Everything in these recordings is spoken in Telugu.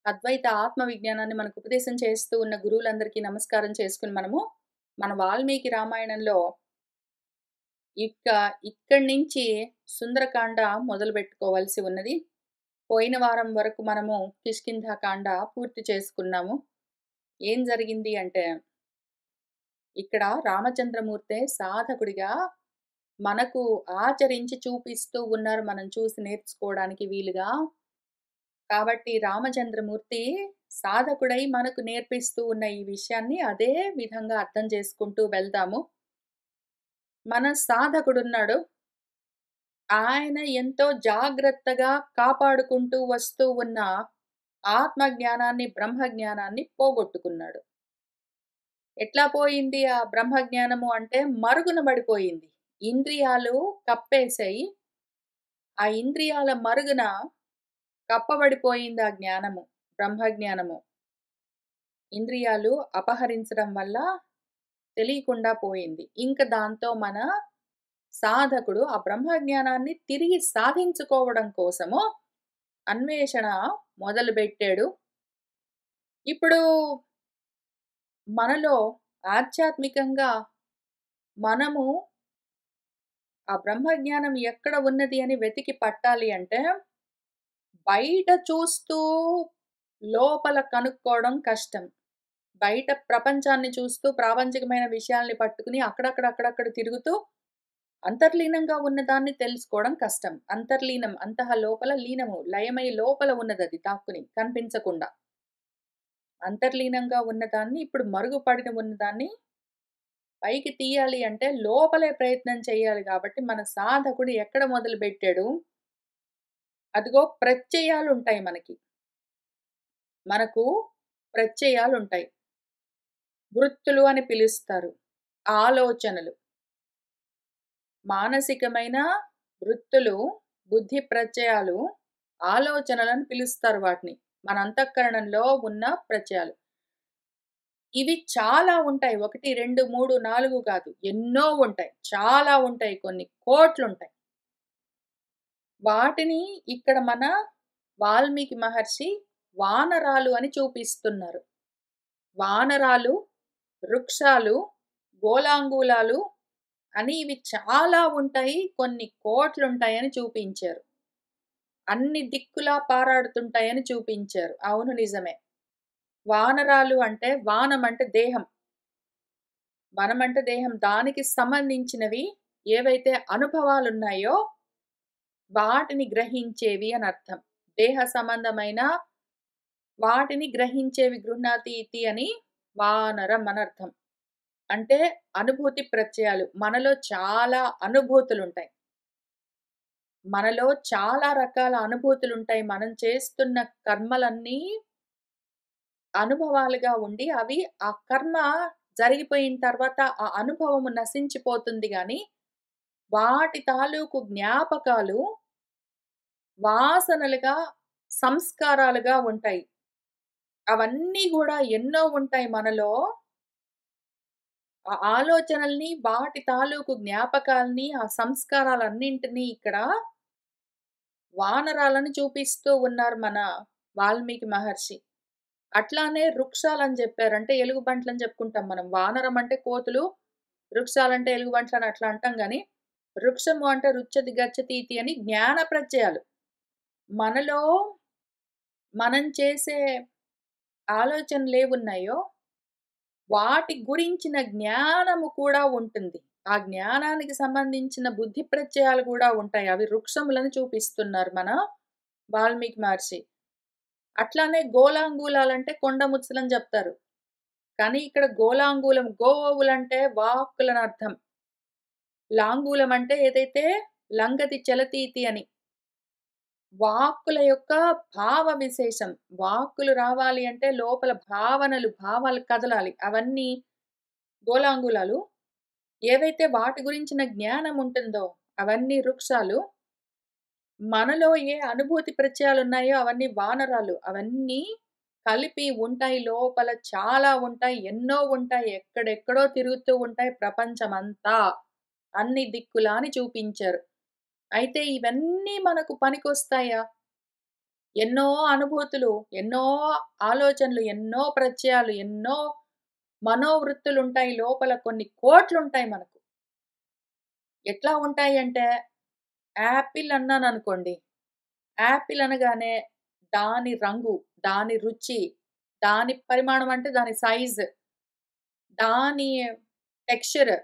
అద్వైత ఆత్మ విజ్ఞానాన్ని మనకు ఉపదేశం చేస్తూ ఉన్న గురువులందరికీ నమస్కారం చేసుకుని మనము మన వాల్మీకి రామాయణంలో ఇక ఇక్కడి నుంచి సుందరకాండ మొదలు పెట్టుకోవాల్సి ఉన్నది. పోయిన వారం వరకు మనము కిష్కింధకాండ పూర్తి చేసుకున్నాము. ఏం జరిగింది అంటే ఇక్కడ రామచంద్రమూర్తే సాధకుడిగా మనకు ఆచరించి చూపిస్తూ ఉన్నారు, మనం చూసి నేర్చుకోవడానికి వీలుగా. కాబట్టి రామచంద్రమూర్తి సాధకుడై మనకు నేర్పిస్తూ ఉన్న ఈ విషయాన్ని అదే విధంగా అర్థం చేసుకుంటూ వెళ్దాము. మన సాధకుడున్నాడు. ఆయన ఎంతో జాగ్రత్తగా కాపాడుకుంటూ వస్తూ ఉన్న ఆత్మజ్ఞానాన్ని, బ్రహ్మజ్ఞానాన్ని పోగొట్టుకున్నాడు. ఎట్లా పోయింది ఆ బ్రహ్మజ్ఞానము అంటే మరుగున పడిపోయింది. ఇంద్రియాలు కప్పేసాయి. ఆ ఇంద్రియాల మరుగున కప్పబడిపోయింది ఆ జ్ఞానము, బ్రహ్మజ్ఞానము. ఇంద్రియాలు అపహరించడం వల్ల తెలియకుండా పోయింది. ఇంక దాంతో మన సాధకుడు ఆ బ్రహ్మజ్ఞానాన్ని తిరిగి సాధించుకోవడం కోసము అన్వేషణ మొదలుపెట్టాడు. ఇప్పుడు మనలో ఆధ్యాత్మికంగా మనము ఆ బ్రహ్మజ్ఞానం ఎక్కడ ఉన్నది అని వెతికి పట్టాలి అంటే బయట చూస్తూ లోపల కనుక్కోవడం కష్టం. బయట ప్రపంచాన్ని చూస్తూ ప్రాపంచికమైన విషయాల్ని పట్టుకుని అక్కడక్కడ తిరుగుతూ అంతర్లీనంగా ఉన్నదాన్ని తెలుసుకోవడం కష్టం. అంతర్లీనం, అంతః లోపల లీనము, లయమై లోపల ఉన్నదది దాక్కుని కనిపించకుండా. అంతర్లీనంగా ఉన్నదాన్ని, ఇప్పుడు మరుగుపడిన ఉన్నదాన్ని పైకి తీయాలి అంటే లోపలే ప్రయత్నం చేయాలి. కాబట్టి మన సాధకుడు ఎక్కడ మొదలుపెట్టాడు? అదిగో ప్రత్యయాలుంటాయి మనకి. మనకు ప్రత్యయాలుంటాయి. వృత్తులు అని పిలుస్తారు. ఆలోచనలు. మానసికమైన వృత్తులు, బుద్ధి ప్రత్యయాలు, ఆలోచనలని పిలుస్తారు వాటిని. మన అంతఃకరణంలో ఉన్న ప్రత్యయాలు. ఇవి చాలా ఉంటాయి. 1, 2, 3, 4 కాదు. ఎన్నో ఉంటాయి. చాలా ఉంటాయి. కొన్ని కోట్లుంటాయి. వాటిని ఇక్కడ మన వాల్మీకి మహర్షి వానరాలు అని చూపిస్తున్నారు. వానరాలు, వృక్షాలు, గోలాంగూలాలు అని ఇవి చాలా ఉంటాయి. కొన్ని కోట్లుంటాయని చూపించారు. అన్ని దిక్కులా పారాడుతుంటాయని చూపించారు. అవును, నిజమే. వానరాలు అంటే వానం అంటే దేహం. వనం అంటే దేహం. దానికి సంబంధించినవి ఏవైతే అనుభవాలున్నాయో వాటిని గ్రహించేవి అని అర్థం. దేహ సంబంధమైన వాటిని గ్రహించేవి గృహ్ణాతి ఇతి అని వానరం అనర్థం. అంటే అనుభూతి ప్రత్యయాలు. మనలో చాలా అనుభూతులుంటాయి. మనలో చాలా రకాల అనుభూతులుంటాయి. మనం చేస్తున్న కర్మలన్నీ అనుభవాలుగా ఉండి అవి ఆ కర్మ జరిగిపోయిన తర్వాత ఆ అనుభవము నశించిపోతుంది గాని, వాటి తాలూకు జ్ఞాపకాలు వాసనలుగా, సంస్కారాలుగా ఉంటాయి. అవన్నీ గూడా ఎన్నో ఉంటాయి మనలో. ఆ ఆలోచనల్ని, వాటి తాలూకు జ్ఞాపకాల్ని, ఆ సంస్కారాలన్నింటినీ ఇక్కడ వానరాలని చూపిస్తూ ఉన్నారు మన వాల్మీకి మహర్షి. అట్లానే వృక్షాలని జెప్పారు. అంటే ఎలుగుబంట్లని చెప్పుకుంటాం మనం. వానరం అంటే కోతులు, వృక్షాలంటే ఎలుగుబంట్లని అట్లా అంటాం గానీ, వృక్షము అంటే రుచ్యతి గచ్చతి ఇతి అని జ్ఞాన ప్రత్యయాలు. మనలో మనం చేసే ఆలోచనలేవున్నాయో, వాటి గురించిన జ్ఞానము కూడా ఉంటుంది. ఆ జ్ఞానానికి సంబంధించిన బుద్ధి ప్రత్యయాలు గూడా ఉంటాయి. అవి వృక్షములను చూపిస్తున్నారు మన వాల్మీకి మహర్షి. అట్లానే గోలాంగూలాలంటే కొండ ముచ్చులని జెప్తారు. కానీ ఇక్కడ గోలాంగూలం, గోవులంటే వాక్కులని అర్థం. లాంగూలం అంటే ఏదైతే లంగతి చలతి ఇతి అని. వాక్కుల యొక్క భావ విశేషం. వాక్కులు రావాలి అంటే లోపల భావనలు, భావాలు కదలాలి. అవన్నీ గోలాంగులాలు. ఏవైతే వాటి గురించిన జ్ఞానం ఉంటుందో అవన్నీ వృక్షాలు. మనలో ఏ అనుభూతి ప్రత్యయాలున్నాయో అవన్నీ వానరాలు. అవన్నీ కలిపి ఉంటాయి. లోపల చాలా ఉంటాయి. ఎన్నో ఉంటాయి. ఎక్కడెక్కడో తిరుగుతూ ఉంటాయి ప్రపంచమంతా. అన్ని దిక్కులా అని చూపించారు. అయితే ఇవన్నీ మనకు పనికొస్తాయా? ఎన్నో అనుభూతులు, ఎన్నో ఆలోచనలు, ఎన్నో ప్రత్యయాలు, ఎన్నో మనోవృత్తులుంటాయి లోపల కొన్ని కోట్లుంటాయి మనకు. ఎట్లా ఉంటాయంటే, యాపిల్ అన్నాననుకోండి. యాపిల్ అనగానే దాని రంగు, దాని రుచి, దాని పరిమాణం అంటే దాని సైజ్, దాని టెక్స్చర్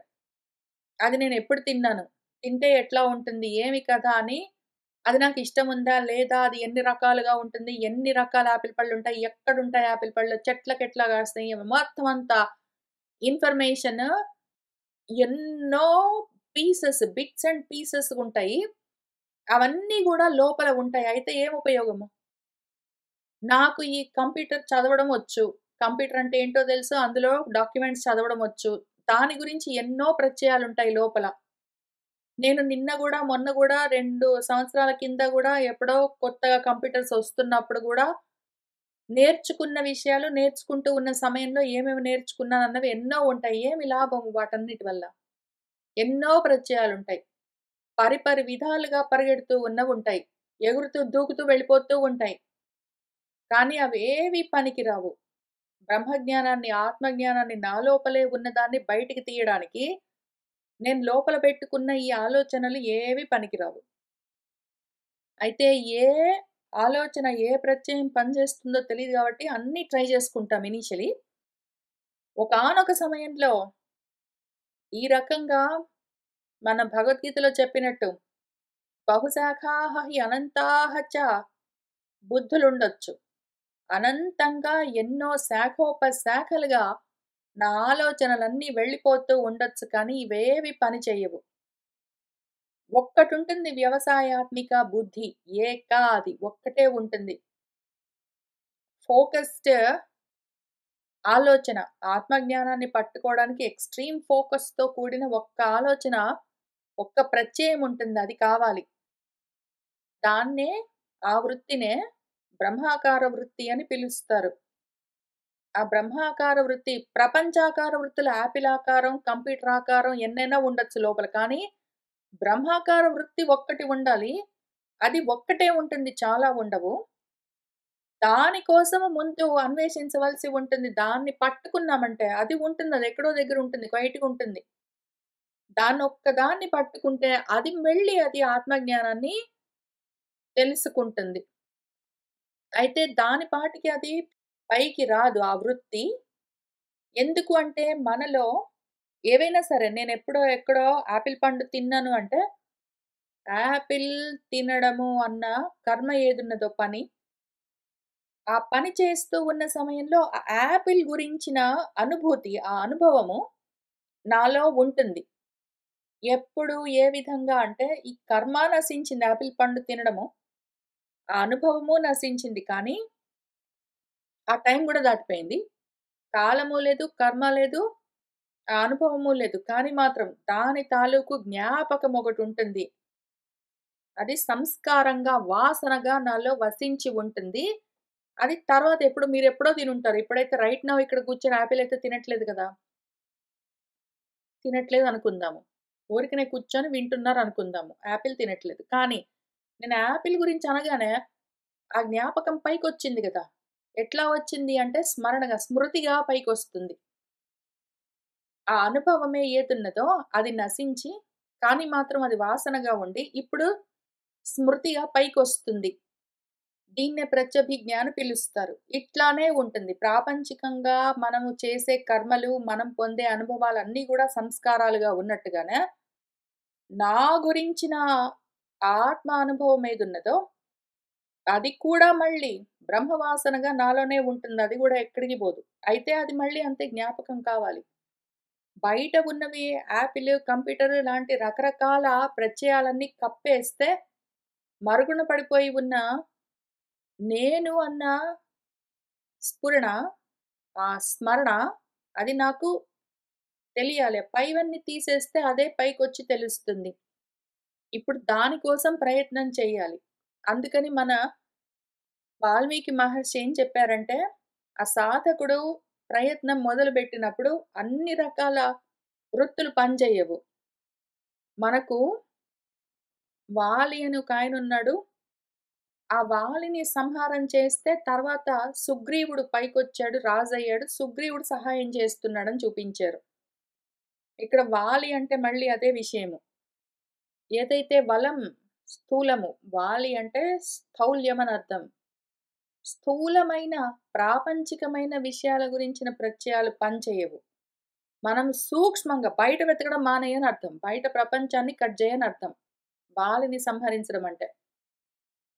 అది నేనెప్పుడు తిన్నాను? తింటే ఎట్లా ఉంటుంది? ఏమి కథ అని అది నాకిష్టముందా? లేదా? అది ఎన్ని రకాలుగా ఉంటుంది? ఎన్ని రకాల యాపిల్ పళ్ళుంటాయి? ఎక్కడుంటాయి యాపిల్ పళ్ళు? చెట్లకెట్లా కాస్తాయి? మొత్తం అంతా ఇన్ఫర్మేషన్ ఎన్నో బిట్స్ అండ్ పీసెస్ ఉంటాయి. అవన్నీ గూడా లోపల ఉంటాయి. అయితే ఏం ఉపయోగము? నాకు ఈ కంప్యూటర్ చదవడం వచ్చు. కంప్యూటర్ అంటే ఏంటో తెలుసు. అందులో డాక్యుమెంట్స్ చదవడం వచ్చు. దాని గురించి ఎన్నో ప్రత్యయాలుంటాయి లోపల. నేను నిన్న గూడా, మొన్న గూడా 2 సంవత్సరాల కింద గూడా ఎప్పుడో కొత్తగా కంప్యూటర్స్ ఒస్తున్నప్పుడు గూడా నేర్చుకున్న విషయాలు నేర్చుకుంటూ ఉన్న సమయంలో ఏమేమి నేర్చుకున్నానన్నవి ఎన్నో ఉంటాయి. ఏమి లాభము వాటన్నిటి వల్ల? ఎన్నో ప్రత్యయాలుంటాయి. పరిపరి విధాలుగా పరిగెడుతూ ఉన్నవుంటాయి. ఎగురుతూ, దూకుతూ వెళ్ళిపోతూ ఉంటాయి. కానీ అవేవి పనికిరావు. బ్రహ్మజ్ఞానాన్ని, ఆత్మజ్ఞానాన్ని నా లోపలే ఉన్నదాన్ని బయటికి తీయడానికి నేను లోపల పెట్టుకున్న ఈ ఆలోచనలు ఏవి పనికిరావు. అయితే ఏ ఆలోచన, ఏ ప్రత్యయం పనిచేస్తుందో తెలీదు గాబట్టి అన్నీ ట్రై జేసుకుంటాం ఇనీషియలీ. ఒకానొక సమయంలో ఈ రకంగా మన భగవద్గీతలో చెప్పినట్టు బహుశాఖాః హి అనంతాః చ బుద్ధులుండొచ్చు. అనంతంగా ఎన్నో శాఖోపశాఖలుగా నా ఆలోచనలన్నీ వెళ్ళిపోతూ ఉండొచ్చు కానీ ఇవేవి పని చెయ్యవు. ఒక్కటుంటుంది వ్యవసాయాత్మిక బుద్ధి. ఏకా అది ఒక్కటే ఉంటుంది. ఫోకస్డ్ ఆలోచన. ఆత్మజ్ఞానాన్ని పట్టుకోవడానికి ఎక్స్‌ట్రీమ్ ఫోకస్‌తో కూడిన ఒక్క ఆలోచన, ఒక్క ప్రత్యయం ఉంటుంది. అది కావాలి. దాన్నే ఆ వృత్తినే బ్రహ్మాకార వృత్తి అని పిలుస్తారు. ఆ బ్రహ్మాకార వృత్తి ప్రపంచాకార వృత్తులు యాపిల్ ఆకారం, కంప్యూటర్ ఆకారం ఎన్నైనా ఉండొచ్చు లోపల. కానీ బ్రహ్మాకార వృత్తి ఒక్కటి ఉండాలి. అది ఒక్కటే ఉంటుంది. చాలా ఉండవు. దాని కోసము ముందు అన్వేషించవలసి ఉంటుంది. దాన్ని పట్టుకున్నామంటే అది ఉంటుంది. అది ఎక్కడో దగ్గర ఉంటుంది. క్వైట్‌గుంటుంది. దాన్నొక్కదాన్ని పట్టుకుంటే అది వెళ్ళి అది ఆత్మజ్ఞానాన్ని తెలుసుకుంటుంది. అయితే దాని పాటికి అది పైకి రాదు ఆ వృత్తి. ఎందుకు అంటే మనలో ఏవైనా సరే నేనెప్పుడో ఎక్కడో ఆపిల్ పండు తిన్నాను అంటే, యాపిల్ తినడము అన్న కర్మ ఏదున్నదో పని, ఆ పని చేస్తూ ఉన్న సమయంలో ఆ యాపిల్ గురించిన అనుభూతి, ఆ అనుభవము నాలో ఉంటుంది. ఎప్పుడు ఏ విధంగా అంటే ఈ కర్మ నశించింది యాపిల్ పండు తినడము. ఆ అనుభవము నశించింది. కానీ ఆ టైం గూడా దాటిపోయింది. కాలము లేదు, కర్మ లేదు, ఆ అనుభవము లేదు. కానీ మాత్రం దాని తాలూకు జ్ఞాపకం ఒకటుంటుంది. అది సంస్కారంగా, వాసనగా నాలో వసించి ఉంటుంది. అది తర్వాత ఎప్పుడు మీరెప్పుడో తినుంటారు. ఇప్పుడైతే రైట్ నౌ ఇక్కడ కూర్చొని యాపిల్ అయితే తినట్లేదు గదా! తినట్లేదు అనుకుందాము. ఊరికనే కూర్చొని వింటున్నారనుకుందాము. యాపిల్ తినట్లేదు. కానీ నేను యాపిల్ గురించి అనగానే ఆ జ్ఞాపకం పైకొచ్చింది గదా! ఎట్లా వచ్చింది అంటే స్మరణగా, స్మృతిగా పైకొస్తుంది. ఆ అనుభవమే ఏదున్నదో అది నశించి, కానీ మాత్రం అది వాసనగా ఉండి, ఇప్పుడు స్మృతిగా పైకొస్తుంది. దీన్నే ప్రత్యభిజ్ఞ అని పిలుస్తారు. ఇట్లానే ఉంటుంది. ప్రాపంచికంగా మనము చేసే కర్మలు, మనం పొందే అనుభవాలన్నీ గూడా సంస్కారాలుగా ఉన్నట్టుగానే, నా గురించిన ఆత్మ అనుభవం ఏదున్నదో, అది కూడా మళ్ళీ బ్రహ్మవాసనగా నాలోనే ఉంటుంది. అది గూడా ఎక్కడికి బోదు. అయితే అది మళ్ళీ అంతే జ్ఞాపకం కావాలి. బయట ఉన్నవి యాపిల్, కంప్యూటర్ లాంటి రకరకాల ప్రత్యయాలన్నీ కప్పేస్తే, మరుగున పడిపోయి ఉన్న నేను అన్న స్ఫురణ, ఆ స్మరణ అది నాకు తెలియాలి. పైవన్నీ తీసేస్తే అదే పైకొచ్చి తెలుస్తుంది. ఇప్పుడు దాని కోసం ప్రయత్నం చేయాలి. అందుకని మన వాల్మీకి మహర్షి ఏం చెప్పారంటే, ఆ సాధకుడు ప్రయత్నం మొదలుబెట్టినప్పుడు అన్ని రకాల వృత్తులు పనిచేయవు. మనకు వాలి అని ఒకాయనున్నాడు. ఆ వాలిని సంహారం చేస్తే తర్వాత సుగ్రీవుడు పైకొచ్చాడు, రాజయ్యాడు. సుగ్రీవుడు సహాయం చేస్తున్నాడని చూపించారు. ఇక్కడ వాలి అంటే మళ్ళీ అదే విషయము. ఏదైతే వలం స్థూలము, వాలి అంటే స్థౌల్యం అని అర్థం. స్థూలమైన, ప్రాపంచికమైన విషయాల గురించిన ప్రత్యయాలు పనిచేయవు. మనం సూక్ష్మంగా బయట వెతకడం మానేయని అర్థం. బయట ప్రపంచాన్ని కట్ చేయని అర్థం. వాలిని సంహరించడం అంటే.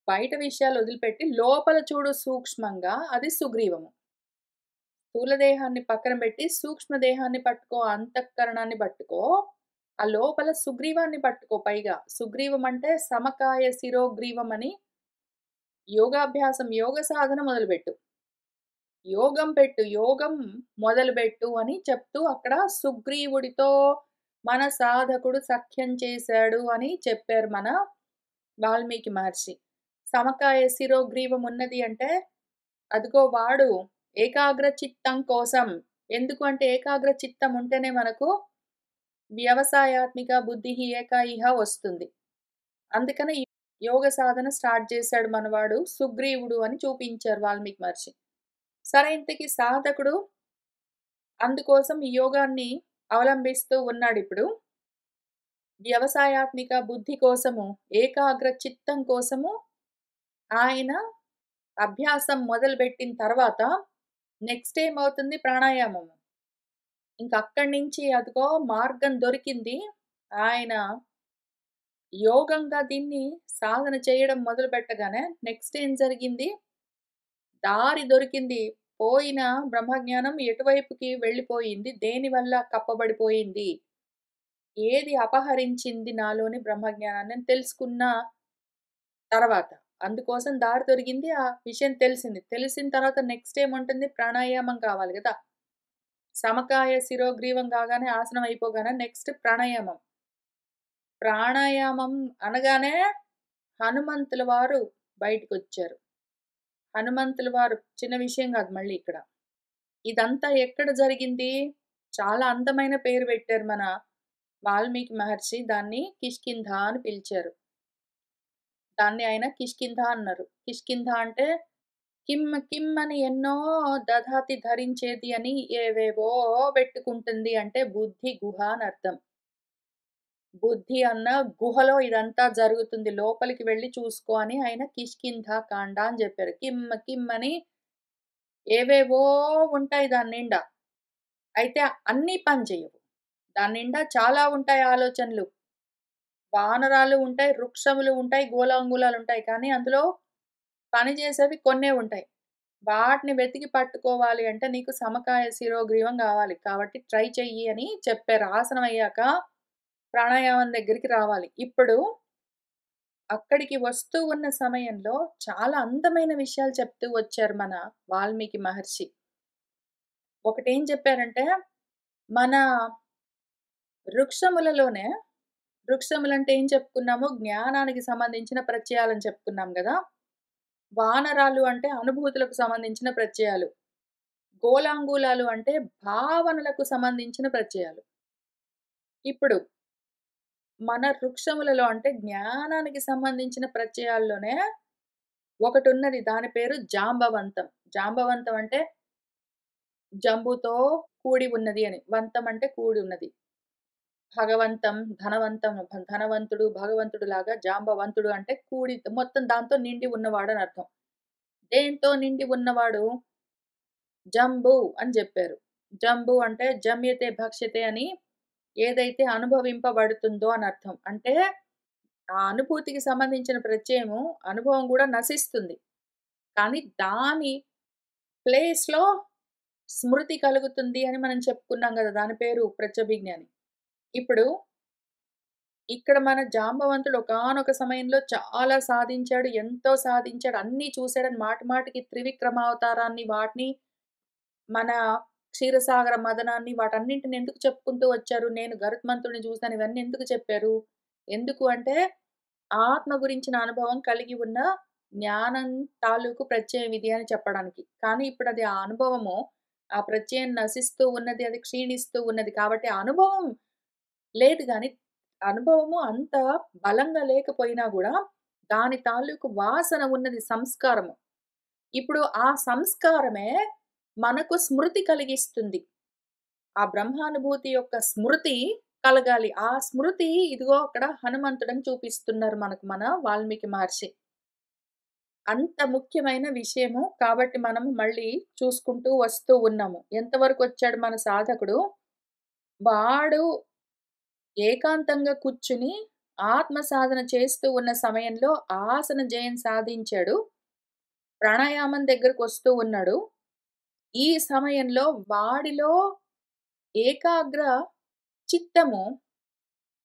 బయట విషయాలు వదిలిపెట్టి లోపల చూడు సూక్ష్మంగా అది సుగ్రీవము. స్థూల దేహాన్ని పక్కన పెట్టి సూక్ష్మ దేహాన్ని పట్టుకో, అంతఃకరణాన్ని పట్టుకో. ఆ లోపల సుగ్రీవాన్ని పట్టుకో పైగా. సుగ్రీవం అంటే సమకాయ శిరోగ్రీవం అని యోగాభ్యాసం, యోగ సాధన మొదలుపెట్టు. యోగం పెట్టు, యోగం మొదలుబెట్టు అని చెప్తూ అక్కడ సుగ్రీవుడితో మన సాధకుడు సఖ్యం చేశాడు అని చెప్పారు మన వాల్మీకి మహర్షి. సమకాయ శిరోగ్రీవం ఉన్నది అంటే అదిగో వాడు ఏకాగ్ర చిత్తం కోసం. ఎందుకు అంటే ఏకాగ్ర చిత్తం ఉంటేనే మనకు వ్యవసాయాత్మిక బుద్ధి ఏక ఇహ వస్తుంది. అందుకని ఈ యోగ సాధన స్టార్ట్ చేశాడు మనవాడు సుగ్రీవుడు అని చూపించారు వాల్మీకి మహర్షి. సరే ఇంతకీ సాధకుడు అందుకోసం ఈ యోగాన్ని అవలంబిస్తూ ఉన్నాడిప్పుడు. వ్యవసాయాత్మిక బుద్ధి కోసము, ఏకాగ్ర చిత్తం కోసము ఆయన అభ్యాసం మొదలుబెట్టిన తర్వాత నెక్స్ట్ ఏమవుతుంది ప్రాణాయామము. ఇంక అక్కడి నుంచి అదిగో మార్గం దొరికింది. ఆయన యోగంగా దీన్ని సాధన చేయడం మొదలుపెట్టగానే నెక్స్ట్ ఏం జరిగింది? దారి దొరికింది. పోయిన బ్రహ్మజ్ఞానం ఎటువైపుకి వెళ్ళిపోయింది? దేనివల్ల కప్పబడిపోయింది? ఏది అపహరించింది నాలోని బ్రహ్మజ్ఞానాన్ని అని తెలుసుకున్న తర్వాత. అందుకోసం దారి దొరికింది. ఆ విషయం తెలిసింది. తెలిసిన తర్వాత నెక్స్ట్ ఏముంటుంది? ప్రాణాయామం కావాలి గదా! సమకాయ శిరోగ్రీవం కాగానే ఆసనం అయిపోగానే నెక్స్ట్ ప్రాణాయామం. ప్రాణాయామం అనగానే హనుమంతుల వారు బయటికొచ్చారు. హనుమంతుల వారు చిన్న విషయం గాదు మళ్ళీ ఇక్కడ. ఇదంతా ఎక్కడ జరిగింది? చాలా అందమైన పేరు పెట్టారు మన వాల్మీకి మహర్షి. దాన్ని కిష్కింధ అని పిలిచారు. దాన్ని ఆయన కిష్కింధ అన్నారు. కిష్కింధ అంటే కిమ్ కిమ్ అని ఎన్నో దధాతి ధరించేది అని ఏవేవో పెట్టుకుంటుంది అంటే బుద్ధి గుహ అని అర్థం. బుద్ధి అన్న గుహలో ఇదంతా జరుగుతుంది. లోపలికి వెళ్లి చూసుకో అని ఆయన కిష్కింధ కాండ అని చెప్పారు. కిమ్ కిమ్ అని ఏవేవో ఉంటాయి దాని నిండా. అయితే అన్నీ పనిచేయవు. దాని నిండా చాలా ఉంటాయి ఆలోచనలు. వానరాలు ఉంటాయి, వృక్షములు ఉంటాయి, గోళాంగుళాలు ఉంటాయి. కానీ అందులో పనిచేసేవి కొన్నే ఉంటాయి. వాటిని వెతికి పట్టుకోవాలి అంటే నీకు సమకాయ శిరోగ్రీవం గావాలి. కాబట్టి ట్రై చెయ్యి అని చెప్పారు. ఆసనం అయ్యాక ప్రాణాయామం దగ్గరికి రావాలి. ఇప్పుడు అక్కడికి వస్తూ ఉన్న సమయంలో చాలా అందమైన విషయాలు చెప్తూ వచ్చారు మన వాల్మీకి మహర్షి. ఒకటేం చెప్పారంటే, మన వృక్షములలోనే వృక్షములంటే ఏం చెప్పుకున్నాము? జ్ఞానానికి సంబంధించిన ప్రత్యయాలని చెప్పుకున్నాం గదా! వానరాలు అంటే అనుభూతులకు సంబంధించిన ప్రత్యయాలు. గోళాంగులాలు అంటే భావనలకు సంబంధించిన ప్రత్యయాలు. ఇప్పుడు మన వృక్షములలో అంటే జ్ఞానానికి సంబంధించిన ప్రత్యయాల్లోనే ఒకటున్నది. దాని పేరు జాంబవంతం. జాంబవంతం అంటే జంబుతో కూడి ఉన్నది అని. వంతం అంటే కూడి ఉన్నది. భగవంతం, ధనవంతం, ధనవంతుడు, భగవంతుడు లాగా జాంబవంతుడు అంటే కూడి మొత్తం దాంతో నిండి ఉన్నవాడు అని అర్థం. దేనితో నిండి ఉన్నవాడు? జంబు అని జెప్పారు. జంబు అంటే జమ్యతే భక్ష్యతే అని ఏదైతే అనుభవింపబడుతుందో అని అర్థం. అంటే ఆ అనుభూతికి సంబంధించిన ప్రత్యయము అనుభవం గూడా నశిస్తుంది. కానీ దాని ప్లేస్‌లో స్మృతి కలుగుతుంది అని మనం చెప్పుకున్నాం గదా! దాని పేరు ప్రత్యభిజ్ఞ అని. ఇప్పుడు ఇక్కడ మన జాంబవంతుడు ఒకానొక సమయంలో చాలా సాధించాడు. ఎంతో సాధించాడు. అన్నీ చూసాడని మాటి మాటికి త్రివిక్రమావతారాన్ని వాటిని మన క్షీరసాగర మదనాన్ని వాటన్నింటిని ఎందుకు చెప్పుకుంటూ వచ్చారు? నేను గరుత్మంతుడిని చూసాను ఇవన్నీ ఎందుకు చెప్పారు? ఎందుకు అంటే ఆత్మ గురించిన అనుభవం కలిగి ఉన్న జ్ఞానం తాలూకు ప్రత్యయం ఇది అని చెప్పడానికి. కానీ ఇప్పుడది ఆ అనుభవము, ఆ ప్రత్యయం నశిస్తూ ఉన్నది. అది క్షీణిస్తూ ఉన్నది. కాబట్టి ఆ అనుభవం లేదు గానీ, అనుభవము అంత బలంగా లేకపోయినా గూడా దాని తాలూకు వాసన ఉన్నది సంస్కారము. ఇప్పుడు ఆ సంస్కారమే మనకు స్మృతి కలిగిస్తుంది. ఆ బ్రహ్మానుభూతి యొక్క స్మృతి కలగాలి. ఆ స్మృతి ఇదిగో అక్కడ హనుమంతుడని చూపిస్తున్నారు మనకు మన వాల్మీకి మహర్షి. అంత ముఖ్యమైన విషయము. కాబట్టి మనం మళ్ళీ చూసుకుంటూ వస్తూ ఉన్నాము. ఎంతవరకొచ్చాడు మన సాధకుడు? వాడు ఏకాంతంగా కూర్చుని ఆత్మ సాధన చేస్తూ ఉన్న సమయంలో ఆసన జయం సాధించాడు. ప్రాణాయామం దగ్గరకొస్తూ ఉన్నాడు. ఈ సమయంలో వాడిలో ఏకాగ్ర చిత్తము,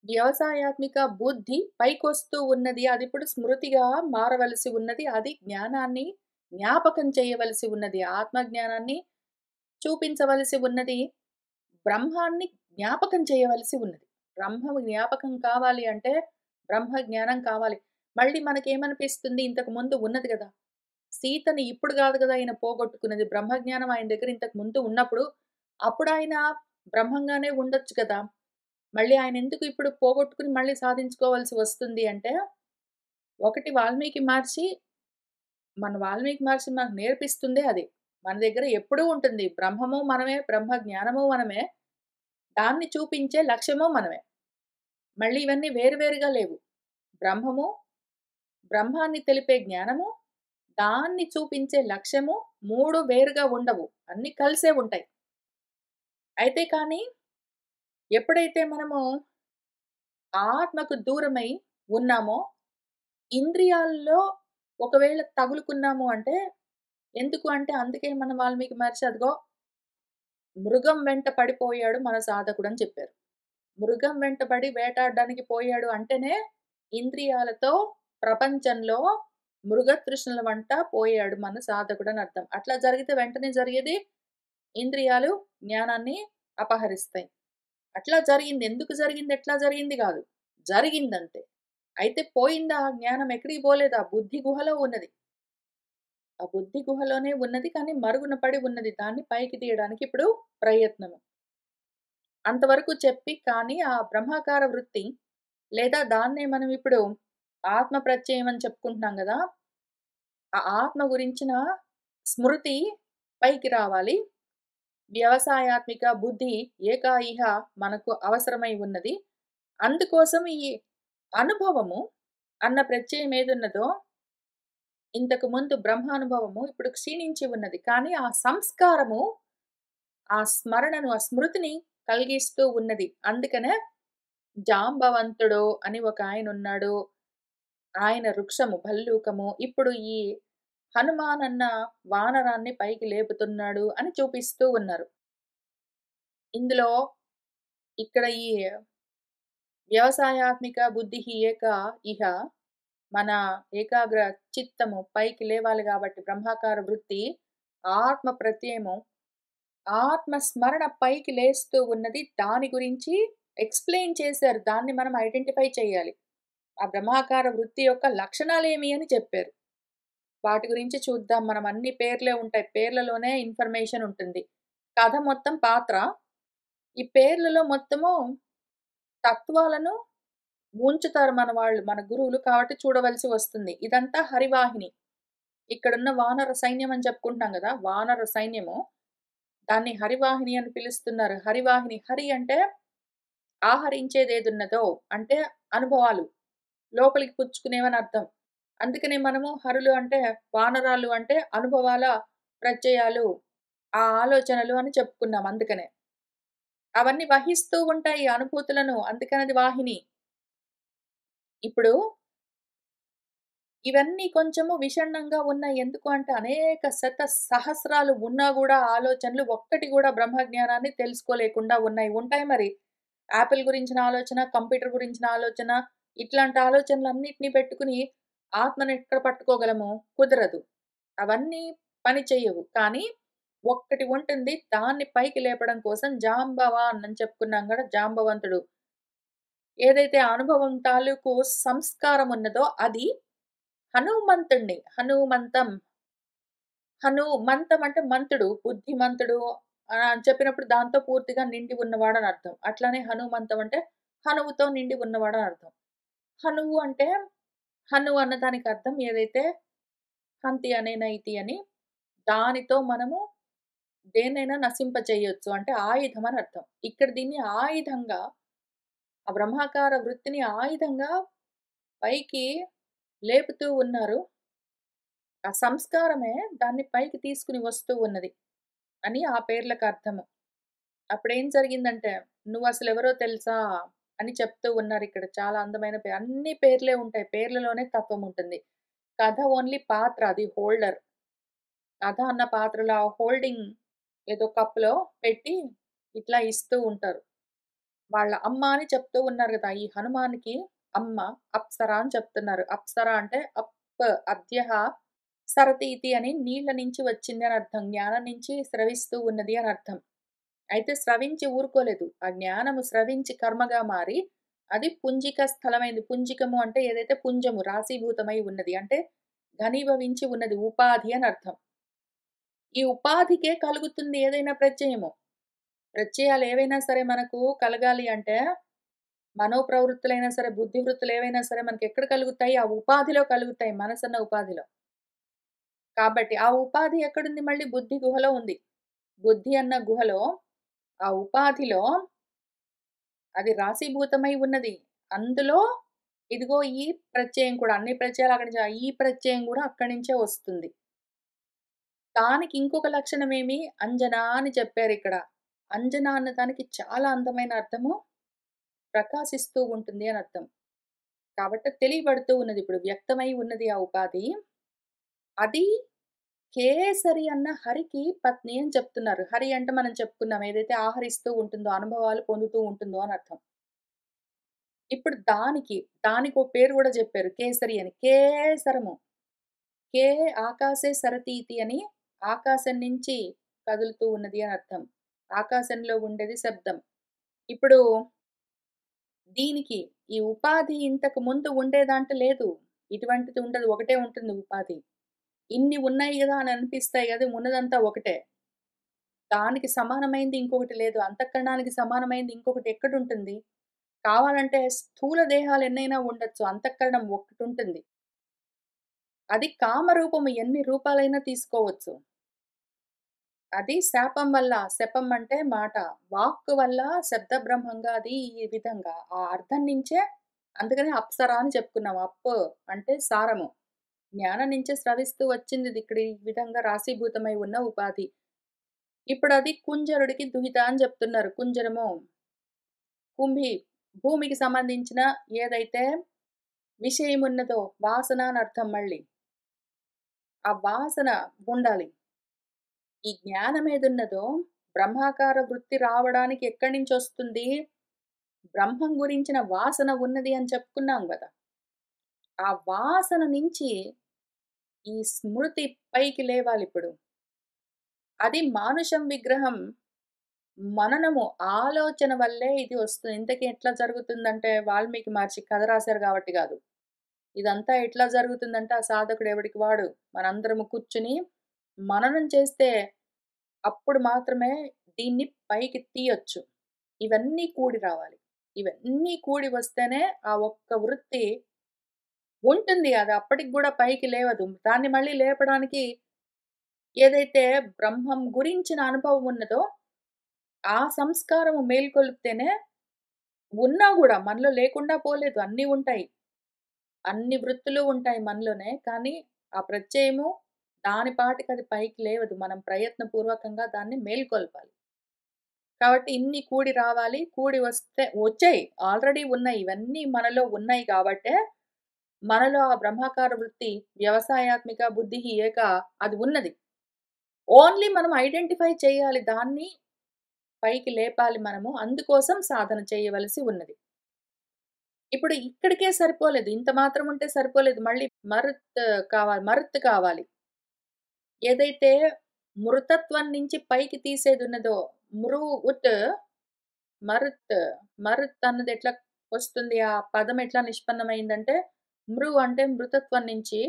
వ్యవసాయాత్మిక బుద్ధి పైకొస్తూ ఉన్నది. అదిప్పుడు స్మృతిగా మారవలసి ఉన్నది. అది జ్ఞానాన్ని జ్ఞాపకం చేయవలసి ఉన్నది. ఆత్మ జ్ఞానాన్ని చూపించవలసి ఉన్నది. బ్రహ్మాన్ని జ్ఞాపకం చేయవలసి ఉన్నది. బ్రహ్మ జ్ఞాపకం కావాలి అంటే బ్రహ్మ జ్ఞానం కావాలి. మళ్ళీ మనకేమనిపిస్తుంది ఇంతకు ముందు ఉన్నది గదా! సీతని ఇప్పుడు గాదు గదా! ఆయన పోగొట్టుకున్నది. బ్రహ్మజ్ఞానం ఆయన దగ్గర ఇంతకు ముందు ఉన్నప్పుడు, అప్పుడాయన బ్రహ్మంగానే ఉండొచ్చు కదా! మళ్ళీ ఆయనెందుకు ఇప్పుడు పోగొట్టుకొని మళ్ళీ సాధించుకోవాల్సి వస్తుంది అంటే, ఒకటి వాల్మీకి మహర్షి మన వాల్మీకి మహర్షి మనకు నేర్పిస్తుందే అది. మన దగ్గర ఎప్పుడూ ఉంటుంది. బ్రహ్మము మనమే, బ్రహ్మ జ్ఞానము మనమే. దాన్ని చూపించే లక్ష్యము మనమే. మళ్ళీ ఇవన్నీ వేరు వేరుగా లేవు. బ్రహ్మము, బ్రహ్మాన్ని తెలిపే జ్ఞానము, దాన్ని చూపించే లక్ష్యము 3 వేరుగా ఉండవు. అన్నీ కలిసే ఉంటాయి. అయితే కానీ ఎప్పుడైతే మనము ఆత్మకు దూరమై ఉన్నామో, ఇంద్రియాల్లో ఒకవేళ తగులుకున్నాము అంటే, ఎందుకు అంటే అందుకే మన వాల్మీకి మహర్షి అదిగో మృగం వెంట పడిపోయాడు మన సాధకుడని చెప్పారు. మృగం వెంటబడి వేటాడడానికి పోయాడు అంటేనే, ఇంద్రియాలతో ప్రపంచంలో మృగతృష్ణల వంట పోయాడు మన సాధకుడని అర్థం. అట్లా జరిగితే వెంటనే జరిగేది ఇంద్రియాలు జ్ఞానాన్ని అపహరిస్తాయి. అట్లా జరిగింది. ఎందుకు జరిగింది? ఎట్లా జరిగింది గాదు. జరిగిందంతే. అయితే పోయిందా ఆ జ్ఞానం ఎక్కడికి పోలేదు. ఆ బుద్ధి గుహలో ఉన్నది. ఆ బుద్ధి గుహలోనే ఉన్నది. కానీ మరుగున పడి ఉన్నది. దాన్ని పైకి తీయడానికి ఇప్పుడు ప్రయత్నము. అంతవరకు చెప్పి కానీ ఆ బ్రహ్మాకార వృత్తి లేదా దాన్నే మనం ఇప్పుడు ఆత్మ ప్రత్యయం అని చెప్పుకుంటున్నాం గదా! ఆ ఆత్మ గురించిన స్మృతి పైకి రావాలి. వ్యవసాయాత్మిక బుద్ధి ఇహ మనకు అవసరమై ఉన్నది. అందుకోసం ఈ అనుభవము అన్న ప్రత్యయం ఏదున్నదో ఇంతకు ముందు బ్రహ్మానుభవము ఇప్పుడు క్షీణించి ఉన్నది. కానీ ఆ సంస్కారము, ఆ స్మరణను, ఆ స్మృతిని కలిగిస్తూ ఉన్నది. అందుకనే జాంబవంతుడు అని ఒక ఆయనున్నాడు. ఆయన వృక్షము, భల్లూకము. ఇప్పుడు ఈ హనుమాన్ అన్న వానరాన్ని పైకి లేపుతున్నాడు అని చూపిస్తూ ఉన్నారు. ఇందులో ఇక్కడ ఈ వ్యవసాయాత్మిక బుద్ధిః ఇహ మన ఏకాగ్ర చిత్తము పైకి లేవాలి గాబట్టి బ్రహ్మాకార వృత్తి, ఆత్మ ప్రత్యయము, ఆత్మ స్మరణ పైకి లేస్తూ ఉన్నది. దాని గురించి ఎక్స్‌ప్లెయిన్ చేశారు. దాన్ని మనం ఐడెంటిఫై చేయాలి. ఆ బ్రహ్మాకార వృత్తి యొక్క లక్షణాలేమి అని చెప్పారు. వాటి గురించి చూద్దాం. మనం అన్ని పేర్లే ఉంటాయి. పేర్లలోనే ఇన్ఫర్మేషన్ ఉంటుంది. కథ మొత్తం పాత్ర. ఈ పేర్లలో మొత్తము తత్వాలను ఉంచుతారు మన వాళ్ళు, మన గురువులు. కాబట్టి చూడవలసి వస్తుంది. ఇదంతా హరివాహిని. ఇక్కడున్న వానర సైన్యం అని చెప్పుకుంటున్నాం గదా! వానర సైన్యము. దాన్ని హరివాహిని అని పిలుస్తున్నారు. హరివాహిని హరి అంటే ఆహరించేదేదున్నదో అంటే అనుభవాలు. లోపలికి పుచ్చుకునేవని అర్థం. అందుకనే మనము హరులు అంటే వానరాలు అంటే అనుభవాల ప్రత్యయాలు, ఆ ఆలోచనలు అని చెప్పుకున్నాం అందుకనే. అవన్నీ వహిస్తూ ఉంటాయి అనుభూతులను. అందుకనది వాహిని. ఇప్పుడు ఇవన్నీ కొంచెము విషణ్ణంగా ఉన్నాయి. ఎందుకు అంటే అనేక సహస్రాలు ఉన్నా గూడా ఆలోచనలు ఒక్కటి గూడా బ్రహ్మజ్ఞానాన్ని తెలుసుకోలేకుండా ఉన్నాయి. ఉంటాయి మరి. యాపిల్ గురించిన ఆలోచన, కంప్యూటర్ గురించిన ఆలోచన, ఇట్లాంటి ఆలోచనలన్నిటిని పెట్టుకొని ఆత్మని ఎక్కడ పట్టుకోగలము? కుదరదు. అవన్నీ పని చెయ్యవు. కానీ ఒక్కటి ఉంటుంది. దాన్ని పైకి లేపడం కోసం జాంబవాన్ అని చెప్పుకున్నాం గదా! జాంబవంతుడు. ఏదైతే అనుభవం తాలూకు సంస్కారం ఉన్నదో అది హనుమంతుడిని. హనుమంతం అంటే మంతుడు, బుద్ధిమంతుడు అని చెప్పినప్పుడు దాంతో పూర్తిగా నిండి ఉన్నవాడని అర్థం. అట్లానే హనుమంతం అంటే హనువుతో నిండి ఉన్నవాడని అర్థం. హనువు అంటే హను అన్నదానికి అర్థం ఏదైతే హంతి అనేనైతి అని దానితో మనము దేన్నైనా నశింపచేయొచ్చు. అంటే ఆయుధం అని అర్థం. ఇక్కడ దీన్ని ఆయుధంగా ఆ బ్రహ్మాకార వృత్తిని ఆయుధంగా పైకి లేపుతూ ఉన్నారు. ఆ సంస్కారమే దాన్ని పైకి తీసుకొని వస్తూ ఉన్నది అని ఆ పేర్లకు అర్థము. అప్పుడేం జరిగిందంటే, "నువ్వసలెవరో తెలుసా?" అని చెప్తూ ఉన్నారిక్కడ. చాలా అందమైన అన్ని పేర్లే ఉంటాయి. పేర్లలోనే తత్వం ఉంటుంది. కథ ఓన్లీ పాత్ర అది హోల్డర్. కథ అన్న పాత్రలో ఆ హోల్డింగ్ ఏదో కప్‌లో పెట్టి ఇట్లా ఇస్తూ ఉంటారు. వాళ్ళ అమ్మ అని చెప్తూ ఉన్నారు గదా! ఈ హనుమాన్‌కి అమ్మ అప్సర అని చెప్తున్నారు. అప్సర అంటే అద్యహ సరతీతి అని నీళ్ళ నుంచి వచ్చింది అని అర్థం. జ్ఞానం నుంచి స్రవిస్తూ ఉన్నది అని అర్థం. అయితే స్రవించి ఊరుకోలేదు. ఆ జ్ఞానము స్రవించి కర్మగా మారి అది పుంజిక స్థలమైంది. పుంజికము అంటే ఏదైతే పుంజము రాశీభూతమై ఉన్నది. అంటే ఘనీభవించి ఉన్నది. ఉపాధి అని అర్థం. ఈ ఉపాధికే కలుగుతుంది ఏదైనా ప్రత్యయము. ప్రత్యయాలు ఏవైనా సరే మనకు కలగాలి అంటే మనోప్రవృత్తులైనా సరే, బుద్ధి వృత్తులేవైనా సరే మనకెక్కడ కలుగుతాయి? ఆ ఉపాధిలో కలుగుతాయి. మనసన్న ఉపాధిలో. కాబట్టి ఆ ఉపాధి ఎక్కడుంది మళ్ళీ బుద్ధి గుహలో ఉంది. బుద్ధి అన్న గుహలో ఆ ఉపాధిలో అది రాశీభూతమై ఉన్నది. అందులో ఇదిగో ఈ ప్రత్యయం కూడా అన్ని ప్రత్యయాలు అక్కడి నుంచి ఈ ప్రత్యయం గూడా అక్కడి నుంచే వస్తుంది. దానికి ఇంకొక లక్షణమేమి అంజనా అని చెప్పారిక్కడ. అంజన అన్న దానికి చాలా అందమైన అర్థము ప్రకాశిస్తూ ఉంటుంది అని అర్థం. కాబట్టి తెలియబడుతూ ఉన్నది. ఇప్పుడు వ్యక్తమై ఉన్నది ఆ ఉపాధి. అది కేసరి అన్న హరికి పత్ని అని చెప్తున్నారు. హరి అంటే మనం చెప్పుకున్నాం. ఏదైతే ఆహరిస్తూ ఉంటుందో, అనుభవాలు పొందుతూ ఉంటుందో అని అర్థం. ఇప్పుడు దానికో పేరు గూడా జెప్పారు. కేసరి అని. కేసరము. కే ఆకాశే సరతీతి అని ఆకాశం నుంచి కదులుతూ ఉన్నది అని అర్థం. ఆకాశంలో ఉండేది శబ్దం. ఇప్పుడు దీనికి ఈ ఉపాధి ఇంతకు ముందు ఉండేదంటే లేదు. ఇటువంటిది ఉండదు. ఒకటే ఉంటుంది ఉపాధి. ఇన్ని ఉన్నాయి గదా! అని అనిపిస్తాయి గదా! ఉన్నదంతా ఒకటే. దానికి సమానమైంది ఇంకొకటి లేదు. అంతఃకరణానికి సమానమైంది ఇంకొకటి ఎక్కడుంటుంది? కావాలంటే స్థూల దేహాలు ఎన్నైనా ఉండొచ్చు. అంతఃకరణం ఒక్కటుంటుంది. అది కామరూపము ఎన్ని రూపాలైనా తీసుకోవచ్చు. అది శాపం వల్ల శపం అంటే మాట. వాక్కు వల్ల శబ్ద బ్రహ్మంగా అది ఈ విధంగా ఆ అర్థం నుంచే అందుకనే అప్సర అని చెప్పుకున్నాం. అంటే సారము. జ్ఞానం నుంచే స్రవిస్తూ వచ్చిందిది ఇక్కడ ఈ విధంగా రాశీభూతమై ఉన్న ఉపాధి. ఇప్పుడది కుంజరుడికి దుహిత అని చెప్తున్నారు. కుంజరము, కుంభి భూమికి సంబంధించిన ఏదైతే విషయమున్నదో వాసన అని అర్థం మళ్ళీ. ఆ వాసన ఉండాలి. ఈ జ్ఞానమేదున్నదో బ్రహ్మాకార వృత్తి రావడానికి ఎక్కడి నుంచొస్తుంది? బ్రహ్మం గురించిన వాసన ఉన్నది అని చెప్పుకున్నాం గదా! ఆ వాసన నుంచి ఈ స్మృతి పైకి లేవాలిప్పుడు. అది మానుషం విగ్రహం మననము ఆలోచన వల్లే ఇది వస్తుంది. ఇంతకీ ఎట్లా జరుగుతుందంటే వాల్మీకి మహర్షి కథ రాసారు గాబట్టి గాదు. ఇదంతా ఎట్లా జరుగుతుందంటే ఆ సాధకుడు ఎవడికి వాడు మనందరము కూర్చుని మననం చేస్తే అప్పుడు మాత్రమే దీన్ని పైకి తీయొచ్చు. ఇవన్నీ కూడి రావాలి. ఇవన్నీ కూడి వస్తేనే ఆ ఒక్క వృత్తి ఉంటుంది. అది అప్పటికి గూడా పైకి లేవదు. దాన్ని మళ్ళీ లేపడానికి ఏదైతే బ్రహ్మం గురించిన అనుభవం ఉన్నదో, ఆ సంస్కారము మేల్కొల్పితేనే ఉన్నా గూడా మనలో లేకుండా పోలేదు. అన్నీ ఉంటాయి. అన్ని వృత్తులు ఉంటాయి మనలోనే. కానీ ఆ ప్రత్యయము దాని పాటికది పైకి లేవదు. మనం ప్రయత్నపూర్వకంగా దాన్ని మేల్కొల్పాలి. కాబట్టి ఇన్ని కూడి రావాలి. కూడి వస్తే వచ్చాయి. ఆల్రెడీ ఉన్నాయి. ఇవన్నీ మనలో ఉన్నాయి గాబట్టే, మనలో ఆ బ్రహ్మాకార వృత్తి వ్యవసాయాత్మిక బుద్ధిః ఏక అది ఉన్నది. ఓన్లీ మనం ఐడెంటిఫై చేయాలి. దాన్ని పైకి లేపాలి మనము. అందుకోసం సాధన చేయవలసి ఉన్నది. ఇప్పుడు ఇక్కడికే సరిపోలేదు. ఇంత మాత్రం ఉంటే సరిపోలేదు. మళ్ళీ మరుత్ కావాలి. ఏదైతే మృతత్వం నుంచి పైకి తీసేదున్నదో మృ ఉత్ మరుత్, మరుత్ అన్నది ఎట్లా వస్తుంది? ఆ పదం ఎట్లా నిష్పన్నమైందంటే, అంటే మృతత్వం నుంచి,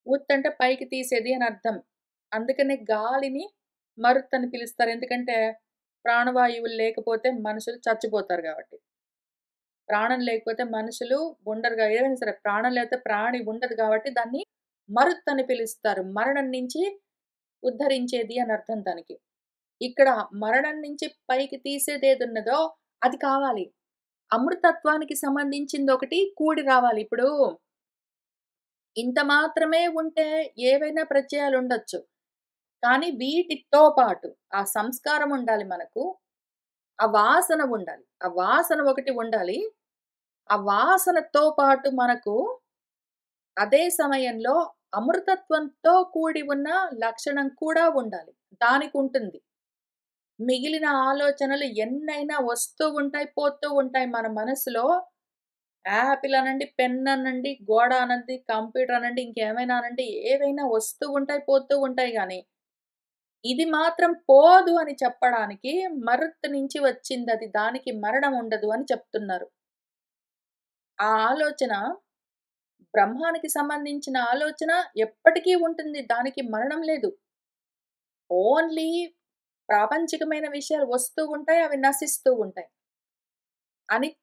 ఉత్ అంటే పైకి తీసేది అని అర్థం. అందుకనే గాలిని మరుత్ అని పిలుస్తారు. ఎందుకంటే, ప్రాణవాయువులు లేకపోతే మనుషులు చచ్చిపోతారు గాబట్టి. ప్రాణం లేకపోతే మనుషులు ఉండరుగా. ఏదైనా సరే ప్రాణం లేకపోతే ప్రాణి ఉండదు కాబట్టి దాన్ని మరుత్ అని పిలుస్తారు. మరణం నుంచి ఉద్ధరించేది అని అర్థం దానికి. ఇక్కడ మరణం నుంచి పైకి తీసేదేదున్నదో అది కావాలి. అమృతత్వానికి సంబంధించిందొకటి కూడి రావాలి. ఇప్పుడు ఇంత మాత్రమే ఉంటే ఏవైనా ప్రత్యయాలుండొచ్చు. కానీ వీటితో పాటు ఆ సంస్కారం ఉండాలి మనకు. ఆ వాసన ఉండాలి. ఆ వాసన ఒకటి ఉండాలి. ఆ వాసనతో పాటు మనకు అదే సమయంలో అమృతత్వంతో కూడి ఉన్న లక్షణం కూడా ఉండాలి. దానికుంటుంది. మిగిలిన ఆలోచనలు ఎన్నైనా వస్తూ ఉంటాయి, పోతూ ఉంటాయి మన మనసులో. యాపిల్ అనండి, పెన్ అనండి, గోడ అనండి, కంప్యూటర్ అనండి, ఇంకేమైనా అనండి, ఏవైనా వస్తూ ఉంటాయి, పోతూ ఉంటాయి గానీ, ఇది మాత్రం పోదు అని చెప్పడానికి మరుత్తు నుంచి వచ్చిందది. దానికి మరణం ఉండదు అని చెప్తున్నారు. ఆ ఆలోచన బ్రహ్మానికి సంబంధించిన ఆలోచన ఎప్పటికీ ఉంటుంది. దానికి మరణం లేదు. ఓన్లీ ప్రాపంచికమైన విషయాలు వస్తూ ఉంటాయి. అవి నశిస్తూ ఉంటాయి. అని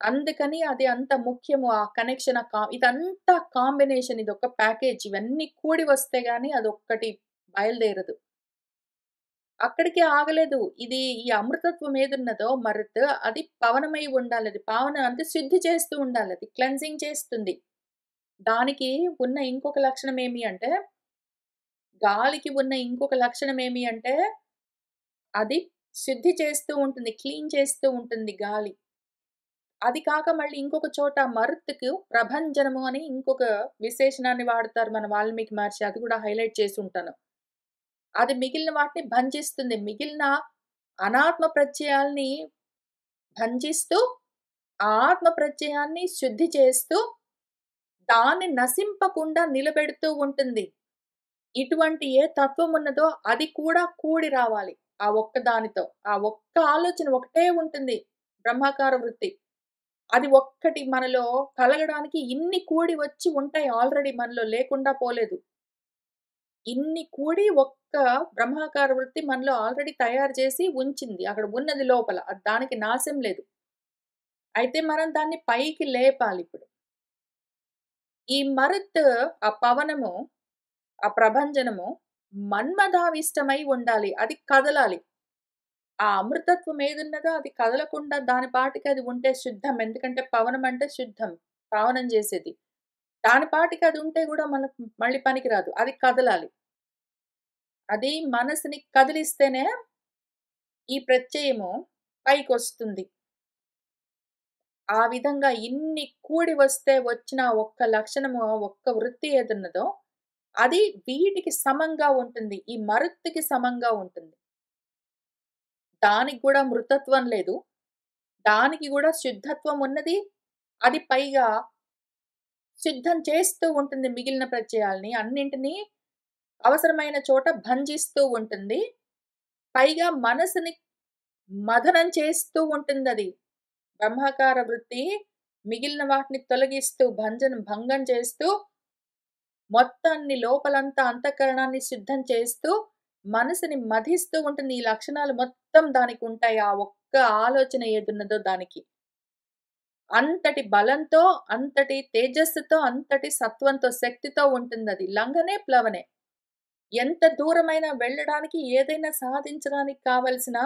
అందుకని అది అంత ముఖ్యము. ఆ కనెక్షన్ ఇదంతా కాంబినేషన్ ఇదొక ప్యాకేజ్. ఇవన్నీ కూడి వస్తే గాని అదొక్కటి బయలుదేరదు. అక్కడికే ఆగలేదు. ఈ అమృతత్వం ఏదున్నదో మరుత్ అది పవనమై ఉండాలది. పావనం అంటే శుద్ధి చేస్తూ ఉండాలది. క్లెన్జింగ్ చేస్తుంది. దానికి ఉన్న ఇంకొక లక్షణం ఏమి అంటే, గాలికి ఉన్న ఇంకొక లక్షణం ఏమి అంటే, అది శుద్ధి చేస్తూ ఉంటుంది. క్లీన్ చేస్తూ ఉంటుంది గాలి. అది కాక మళ్ళీ ఇంకొక చోట మరుత్‌కు ప్రభంజనము అని ఇంకొక విశేషణాన్ని వాడతారు మన వాల్మీకి మహర్షి. అది కూడా హైలైట్ చేసుంటాను. అది మిగిలిన వాటిని భంజిస్తుంది. మిగిలిన అనాత్మ ప్రత్యయాల్ని భంజిస్తూ, ఆ ఆత్మ ప్రత్యయాన్ని శుద్ధి చేస్తూ, దాన్ని నశింపకుండా నిలబెడుతూ ఉంటుంది. ఇటువంటి ఏ తత్వం ఉన్నదో అది కూడా కూడి రావాలి. ఆ ఒక్క దానితో. ఆ ఒక్క ఆలోచన ఒకటే ఉంటుంది. బ్రహ్మాకార వృత్తి. అది ఒక్కటి మనలో కలగడానికి ఇన్ని కూడి వచ్చి ఉంటాయి ఆల్రెడీ మనలో లేకుండా పోలేదు. ఇన్ని కూడి ఒక్క బ్రహ్మాకార వృత్తి మనలో ఆల్రెడీ తయారు చేసి ఉంచింది. అక్కడ ఉన్నది లోపల. దానికి నాశం లేదు. అయితే మనం దాన్ని పైకి లేపాలిప్పుడు. ఈ మరుత్ ఆ పవనము, ఆ ప్రభంజనము మన్మథావిష్టమై ఉండాలి. అది కదలాలి. ఆ అమృతత్వం ఏదున్నదో అది కదలకుండా దాని పాటికి అది ఉంటే శుద్ధం. ఎందుకంటే పవనం అంటే శుద్ధం. పావనం చేసేది. దాని పాటికి అది ఉంటే గూడా మనకు మళ్ళీ పనికిరాదు. అది కదలాలి. అది మనసుని కదిలిస్తేనే ఈ ప్రత్యయము పైకొస్తుంది. ఆ విధంగా ఇన్ని కూడి వస్తే వచ్చిన ఒక్క లక్షణము, ఒక్క వృత్తి ఏదున్నదో అది వీటికి సమంగా ఉంటుంది. ఈ మరుత్తుకి సమంగా ఉంటుంది. దానికి గూడా మృతత్వం లేదు. దానికి గూడా శుద్ధత్వం ఉన్నది. అది పైగా సిద్ధం చేస్తూ ఉంటుంది మిగిలిన ప్రత్యయాల్ని. అన్నింటిని అవసరమైన చోట భంజిస్తూ ఉంటుంది. పైగా మనసుని మథనం చేస్తూ ఉంటుందది. బ్రహ్మాకార వృత్తి మిగిలిన వాటిని తొలగిస్తూ, భంగం చేస్తూ, మొత్తాన్ని లోపలంతా అంతఃకరణాన్ని సిద్ధం చేస్తూ, మనసుని మధిస్తూ ఉంటుంది. ఈ లక్షణాలు మొత్తం దానికుంటాయి. ఆ ఒక్క ఆలోచన ఏదున్నదో దానికి. అంతటి బలంతో, అంతటి తేజస్సుతో, అంతటి సత్వంతో, శక్తితో ఉంటుందది. లంఘనే, ప్లవనే. ఎంత దూరమైనా వెళ్ళడానికి, ఏదైనా సాధించడానికి కావలసిన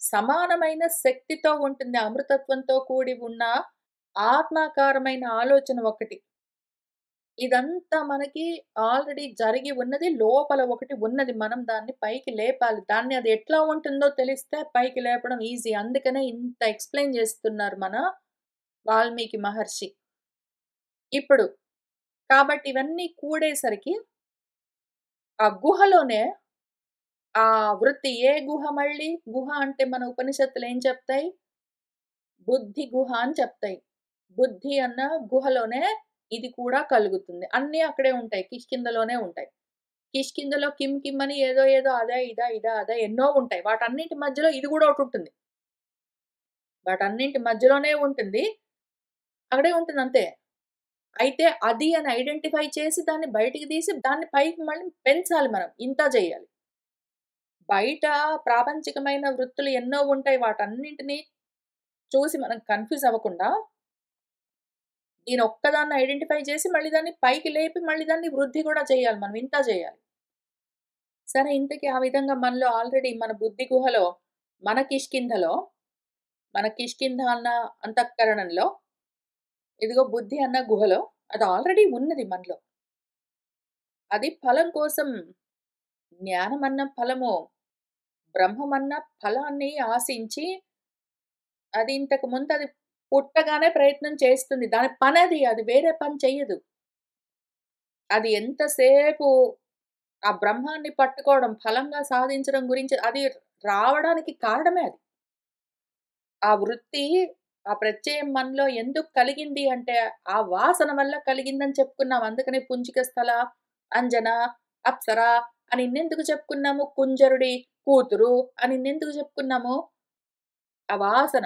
సమానమైన శక్తితో ఉంటుంది. అమృతత్వంతో కూడి ఉన్న ఆత్మాకారమైన ఆలోచన ఒకటి. ఇదంతా మనకి ఆల్రెడీ జరిగి ఉన్నది. లోపల ఒకటి ఉన్నది. మనం దాన్ని పైకి లేపాలి. దాన్ని అది ఎట్లా ఉంటుందో తెలిస్తే పైకి లేపడం ఈజీ. అందుకనే ఇంత ఎక్స్‌ప్లెయిన్ చేస్తున్నారు మన వాల్మీకి మహర్షి. ఇప్పుడు కాబట్టి ఇవన్నీ కూడేసరికి ఆ గుహలోనే ఆ వృత్తి ఏ గుహ మళ్ళీ? గుహ అంటే మన ఉపనిషత్తులు ఏం చెప్తాయి? బుద్ధి గుహ అని చెప్తాయి. బుద్ధి అన్న గుహలోనే ఇది కూడా కలుగుతుంది. అన్నీ అక్కడే ఉంటాయి. కిష్కింధలోనే ఉంటాయి. కిష్కింధలో కిమ్ కిమ్ అని ఏదో ఏదో అదా, ఇదా, ఇదా, అదా ఎన్నో ఉంటాయి. వాటన్నిటి మధ్యలో ఇది గూడా ఒకటుంటుంది. వాటన్నింటి మధ్యలోనే ఉంటుంది. అక్కడే ఉంటుంది అంతే. అయితే అది అని ఐడెంటిఫై చేసి దాన్ని బయటికి తీసి దాన్ని పైకి మళ్ళీ పెంచాలి మనం. ఇంత జేయాలి. బయట ప్రాపంచికమైన వృత్తులు ఎన్నో ఉంటాయి. వాటన్నింటిని చూసి మనం కన్‌ఫ్యూజ్ అవ్వకుండా దీని ఒక్కదాన్ని ఐడెంటిఫై చేసి మళ్ళీ దాన్ని పైకి లేపి మళ్ళీ దాన్ని వృద్ధి కూడా చేయాలి మనం. ఇంత చేయాలి. సరే ఇంతకీ ఆ విధంగా మనలో ఆల్రెడీ మన బుద్ధి గుహలో, మన కిష్కింధలో, మన కిష్కింధ అన్న అంతఃకరణంలో, ఇదిగో బుద్ధి అన్న గుహలో అది ఆల్రెడీ ఉన్నది మనలో. అది ఫలం కోసం జ్ఞానమన్న ఫలము, బ్రహ్మమన్న ఫలాన్ని ఆశించి అది ఇంతకు ముందు అది పుట్టగానే ప్రయత్నం చేస్తుంది. దాని పనది. అది వేరే పని చెయ్యదు. అది ఎంతసేపు ఆ బ్రహ్మాన్ని పట్టుకోవడం, ఫలంగా సాధించడం గురించి అది రావడానికి కారణమే అది. ఆ వృత్తి, ఆ ప్రత్యయం మనలో ఎందుకు కలిగింది అంటే, ఆ వాసన వల్ల కలిగిందని చెప్పుకున్నాం. అందుకనే పుంజిక స్థల, అంజన, అప్సర అని ఇన్నెందుకు చెప్పుకున్నాము? కుంజరుడి కూతురు అని ఇన్నెందుకు చెప్పుకున్నాము? ఆ వాసన.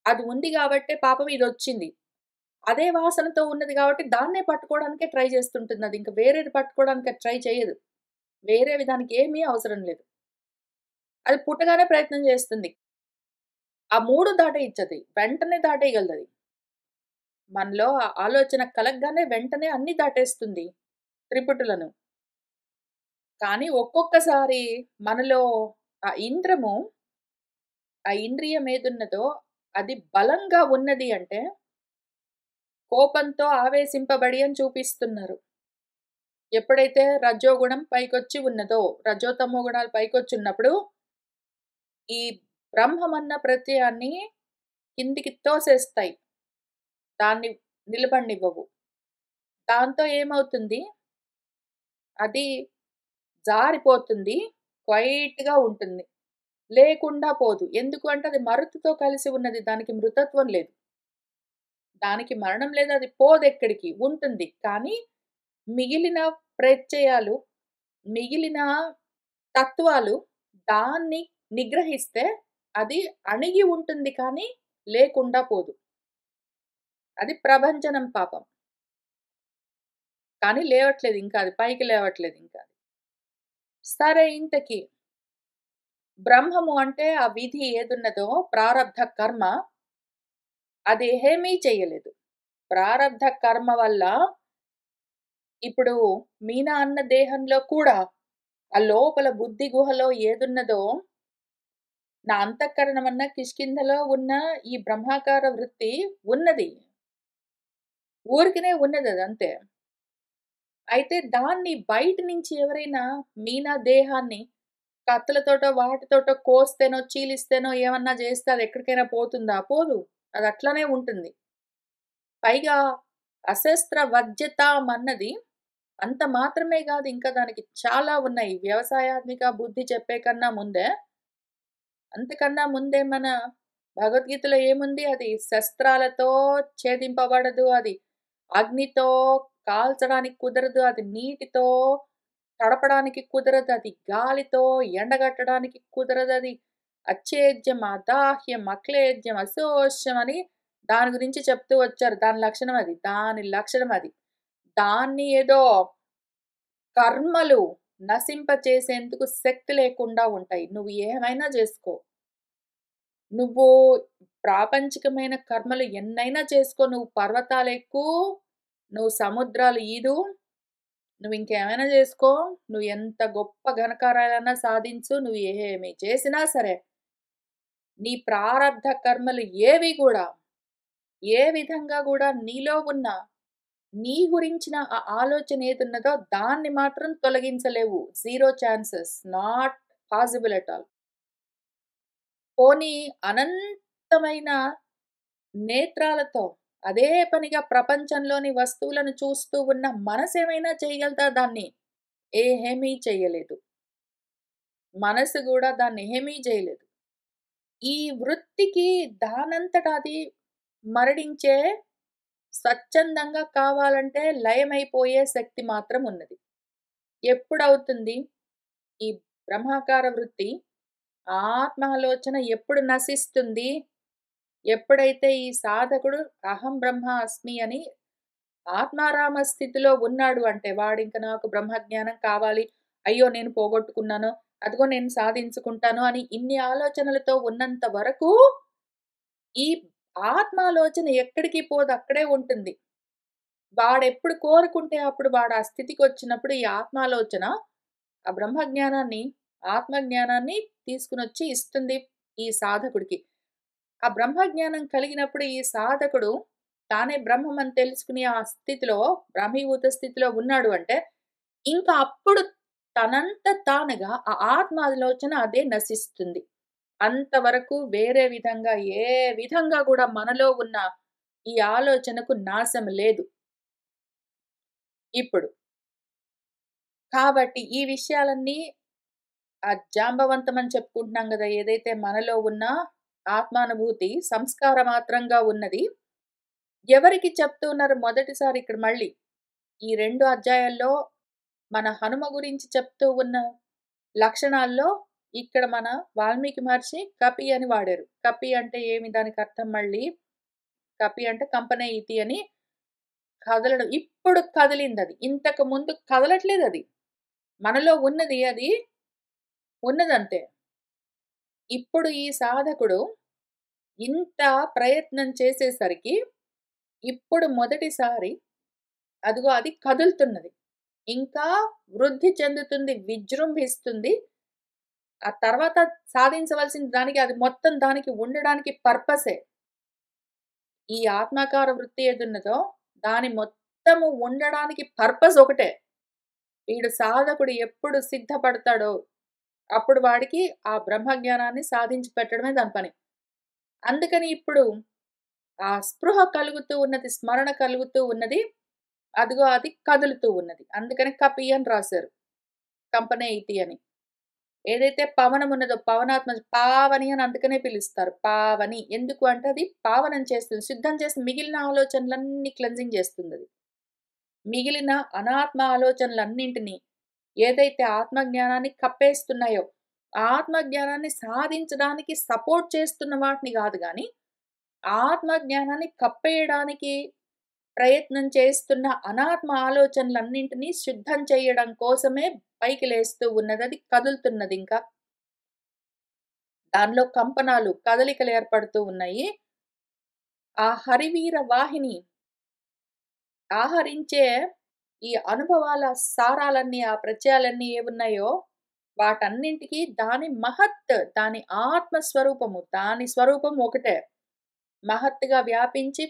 అది ఉంది గాబట్టే పాపం ఇదొచ్చింది. అదే వాసనతో ఉన్నది గాబట్టి దాన్నే పట్టుకోవడానికే ట్రై చేస్తుంటుందది. ఇంక వేరేది పట్టుకోవడానికి అది ట్రై చేయదు. వేరేవి దానికేమీ అవసరం లేదు. అది పుట్టగానే ప్రయత్నం చేస్తుంది. ఆ 3 దాటేయచ్చది. వెంటనే దాటేయగలదది. మనలో ఆ ఆలోచన కలగగానే వెంటనే అన్నీ దాటేస్తుంది త్రిపుటులను. కానీ ఒక్కొక్కసారి మనలో ఆ ఇంద్రము, ఆ ఇంద్రియం ఏదున్నదో అది బలంగా ఉన్నది అంటే, కోపంతో ఆవేశింపబడి అని చూపిస్తున్నారు. ఎప్పుడైతే రజోగుణం పైకొచ్చి ఉన్నదో, రజోతమో గుణాలు పైకొచ్చున్నప్పుడు, ఈ బ్రహ్మమన్న ప్రత్యయాన్ని కిందికి తోసేస్తాయి. దాన్ని నిలబడనివ్వవు. దాంతో ఏమవుతుంది? అది జారిపోతుంది. క్వైట్‌గా ఉంటుంది. లేకుండా పోదు. ఎందుకు అంటే అది మరుతుతో కలిసి ఉన్నది. దానికి మృతత్వం లేదు. దానికి మరణం లేదు. అది పోదెక్కడికి. ఉంటుంది. కానీ మిగిలిన ప్రత్యయాలు, మిగిలిన తత్వాలు దాన్ని నిగ్రహిస్తే అది అణిగి ఉంటుంది కానీ లేకుండా పోదు. అది ప్రభంజనం పాపం. కానీ లేవట్లేదు ఇంకా అది. పైకి లేవట్లేదు ఇంకా. సరే ఇంతకి బ్రహ్మము అంటే ఆ విధి ఏదున్నదో ప్రారబ్ధ కర్మ అది ఏమీ చెయ్యలేదు. ప్రారబ్ధ కర్మ వల్ల ఇప్పుడు మీనా అన్న దేహంలో కూడా ఆ లోపల బుద్ధి గుహలో ఏదున్నదో నా అంతఃకరణమన్న కిష్కింధలో ఉన్న ఈ బ్రహ్మాకార వృత్తి ఉన్నది. ఊరికనే ఉన్నదదంతే. అయితే దాన్ని బయట నుంచి ఎవరైనా మీనా దేహాన్ని కత్తులతోటో, వాటితోటో కోస్తేనో, చీలిస్తేనో ఏమన్నా చేస్తే అదెక్కడికైనా పోతుందా? పోదు. అదట్లనే ఉంటుంది. పైగా అశస్త్ర వజ్యతామన్నది అంత మాత్రమే గాదు, ఇంకా దానికి చాలా ఉన్నాయి. వ్యవసాయాత్మిక బుద్ధి చెప్పే కన్నా ముందే, అంతకన్నా ముందే మన భగవద్గీతలో ఏముంది? అది శస్త్రాలతో ఛేదింపబడదు. అది అగ్నితో కాల్చడానికి కుదరదు. అది నీటితో తడపడానికి కుదరదది. గాలితో ఎండగట్టడానికి కుదరదది. అచ్ఛేద్యం, అదాహ్యం, అక్లేద్యం, అశోష్యం అని దాని గురించి చెప్తూ వచ్చారు. దాని లక్షణం అది. దాని లక్షణం అది. దాన్ని ఏదో కర్మలు నశింపచేసేందుకు శక్తి లేకుండా ఉంటాయి. నువ్వు ఏమైనా జేసుకో. నువ్వు ప్రాపంచికమైన కర్మలు ఎన్నైనా చేసుకో. నువ్వు పర్వతాలెక్కు, నువ్వు సముద్రాలు ఈదు, నువ్వింకేమైనా జేసుకో, నువ్వు ఎంత గొప్ప ఘనకార్యాలన్నా సాధించు, నువ్వు ఏమి చేసినా సరే, నీ ప్రారబ్ధ కర్మలు ఏవి గూడా, ఏ విధంగా గూడా నీలో ఉన్న, నీ గురించిన ఆ ఆలోచన ఏదున్నదో దాన్ని మాత్రం తొలగించలేవు. Zero chances. Not possible at all. పోనీ అనంతమైన నేత్రాలతో అదే పనిగా ప్రపంచంలోని వస్తువులను చూస్తూ ఉన్న మనసేమైనా చేయగలదా దాన్ని? ఏమీ చెయ్యలేదు. మనసు గూడా దాన్నేమీ జేయలేదు. ఈ వృత్తికి దానంతట అది మరణించే స్వచ్ఛందంగా కావాలంటే లయమైపోయే శక్తి మాత్రం ఉన్నది. ఎప్పుడవుతుంది? ఈ బ్రహ్మాకార వృత్తి ఆత్మాలోచన ఎప్పుడు నశిస్తుంది? ఎప్పుడైతే ఈ సాధకుడు అహం బ్రహ్మ అస్మి అని ఆత్మారామ స్థితిలో ఉన్నాడు అంటే, వాడింక నాకు బ్రహ్మజ్ఞానం కావాలి. అయ్యో! నేను పోగొట్టుకున్నాను. అదిగో నేను సాధించుకుంటాను అని ఇన్ని ఆలోచనలతో ఉన్నంత వరకు, ఈ ఆత్మాలోచన ఎక్కడికి పోదు. అక్కడే ఉంటుంది. వాడెప్పుడు కోరుకుంటే అప్పుడు వాడు ఆ స్థితికొచ్చినప్పుడు ఈ ఆత్మాలోచన ఆ బ్రహ్మజ్ఞానాన్ని, ఆత్మజ్ఞానాన్ని తీసుకొనొచ్చి ఇస్తుంది ఈ సాధకుడికి. ఆ బ్రహ్మజ్ఞానం కలిగినప్పుడు ఈ సాధకుడు తానే బ్రహ్మమని తెలుసుకుని ఆ స్థితిలో, బ్రహ్మీభూత స్థితిలో ఉన్నాడు అంటే, ఇంకా అప్పుడు తనంత తానుగా ఆ ఆత్మాలోచన అదే నశిస్తుంది. అంతవరకు వేరే విధంగా ఏ విధంగా గూడా మనలో ఉన్న ఈ ఆలోచనకు నాశం లేదు. ఇప్పుడు. కాబట్టి ఈ విషయాలన్నీ జాంబవంతం అని చెప్పుకుంటున్నాం గదా! ఏదైతే మనలో ఉన్న ఆత్మానుభూతి సంస్కార మాత్రంగా ఉన్నది. ఎవరికి చెప్తూ ఉన్నారు మొదటిసారి ఇక్కడ మళ్ళీ. ఈ 2 అధ్యాయాల్లో మన హనుమ గురించి చెప్తూ ఉన్న లక్షణాల్లో ఇక్కడ మన వాల్మీకి మహర్షి కపి అని వాడారు. కపి అంటే ఏమి దానికి అర్థం మళ్ళీ? కపి అంటే కంపనే ఇతి అని కదలడం. ఇప్పుడు కదిలిందది. ఇంతకు ముందు కదలట్లేదది. మనలో ఉన్నది అది ఉన్నదంతే. ఇప్పుడు ఈ సాధకుడు ఇంత ప్రయత్నం చేసేసరికి ఇప్పుడు మొదటిసారి అదిగో అది కదులుతున్నది. ఇంకా వృద్ధి చెందుతుంది, విజృంభిస్తుంది. ఆ తర్వాత సాధించవలసిన దానికి అది మొత్తం దానికి ఉండడానికి పర్పసే. ఈ ఆత్మాకార వృత్తి ఏదున్నదో దాని మొత్తము ఉండడానికి పర్పస్ ఒకటే. వీడు సాధకుడు ఎప్పుడు సిద్ధపడతాడో అప్పుడు వాడికి ఆ బ్రహ్మజ్ఞానాన్ని సాధించి పెట్టడమే దాని పని. అందుకని ఇప్పుడు ఆ స్పృహ కలుగుతూ ఉన్నది, స్మరణ కలుగుతూ ఉన్నది. అదిగో అది కదులుతూ ఉన్నది. అందుకని కపి అని రాశారు. కంపనే ఇతి అని. ఏదైతే పవనం ఉన్నదో పవనాత్మ పావని అని అందుకనే పిలుస్తారు. పావని. ఎందుకు అంటే అది పావనం చేస్తుంది. శుద్ధం చేసి మిగిలిన ఆలోచనలన్నీ క్లెన్జింగ్ చేస్తుందది. మిగిలిన అనాత్మ ఆలోచనలన్నింటిని ఏదైతే ఆత్మజ్ఞానాన్ని కప్పేస్తున్నాయో, ఆ ఆత్మజ్ఞానాన్ని సాధించడానికి సపోర్ట్ చేస్తున్న వాటిని గాదు గానీ, ఆత్మజ్ఞానాన్ని కప్పేయడానికి ప్రయత్నం చేస్తున్న అనాత్మ ఆలోచనలన్నింటినీ శుద్ధం చేయడం కోసమే పైకి లేస్తూ ఉన్నదది కదులుతున్నదింకా. దానిలో కంపనాలు, కదలికలు ఏర్పడుతూ ఉన్నాయి. ఆ హరివీర వాహిని ఆహరించే ఈ అనుభవాల సారాలన్నీ, ఆ ప్రత్యయాలన్నీ ఏవున్నాయో, వాటన్నింటికి దాని మహత్, దాని ఆత్మ స్వరూపము, దాని స్వరూపం ఒకటే. మహత్తుగా వ్యాపించి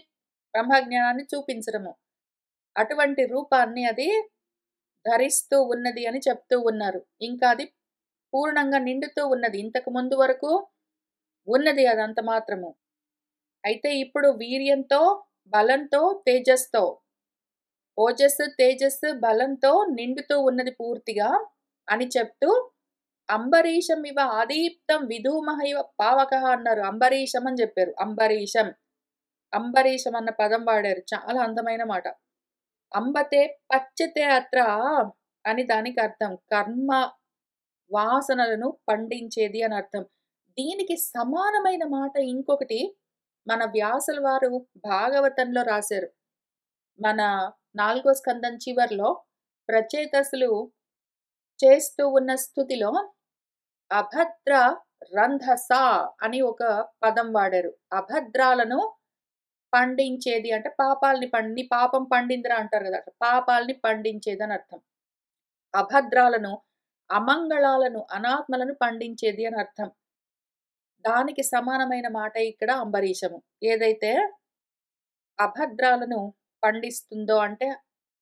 బ్రహ్మజ్ఞానాన్ని చూపించడము. అటువంటి రూపాన్ని అది ధరిస్తూ ఉన్నది అని చెప్తూ ఉన్నారు. ఇంకా అది పూర్ణంగా నిండుతూ ఉన్నది. ఇంతకు ముందు వరకు ఉన్నది అదంత మాత్రము. అయితే ఇప్పుడు వీర్యంతో, బలంతో, తేజస్‌తో ఓజస్సు, తేజస్సు, బలంతో నిండుతూ ఉన్నది పూర్తిగా అని చెప్తూ, అంబరీషమివ ఆదీప్తం విధూమహైవ పావకః అన్నారు. అంబరీషం అని జెప్పారు. అంబరీషం. అంబరీషం అన్న పదం వాడారు. చాలా అందమైన మాట. అంబతే పచ్యతే అత్ర అని దానికి అర్థం. కర్మ వాసనలను పండించేది అని అర్థం. దీనికి సమానమైన మాట ఇంకొకటి మన వ్యాసుల వారు భాగవతంలో రాశారు. మన 4 స్కందం చివర్లో ప్రచేతసులు చేస్తూ ఉన్న స్థుతిలో అభద్ర రంధస అని ఒక పదం వాడారు. అభద్రాలను పండించేది అంటే పాపాల్ని నీ పాపం పండిందిరా అంటారు గదా! అట్లా పాపాల్ని పండించేదని అర్థం. అభద్రాలను, అమంగళాలను, అనాత్మలను పండించేది అని అర్థం. దానికి సమానమైన మాట ఇక్కడ అంబరీషము. ఏదైతే అభద్రాలను పండిస్తుందో అంటే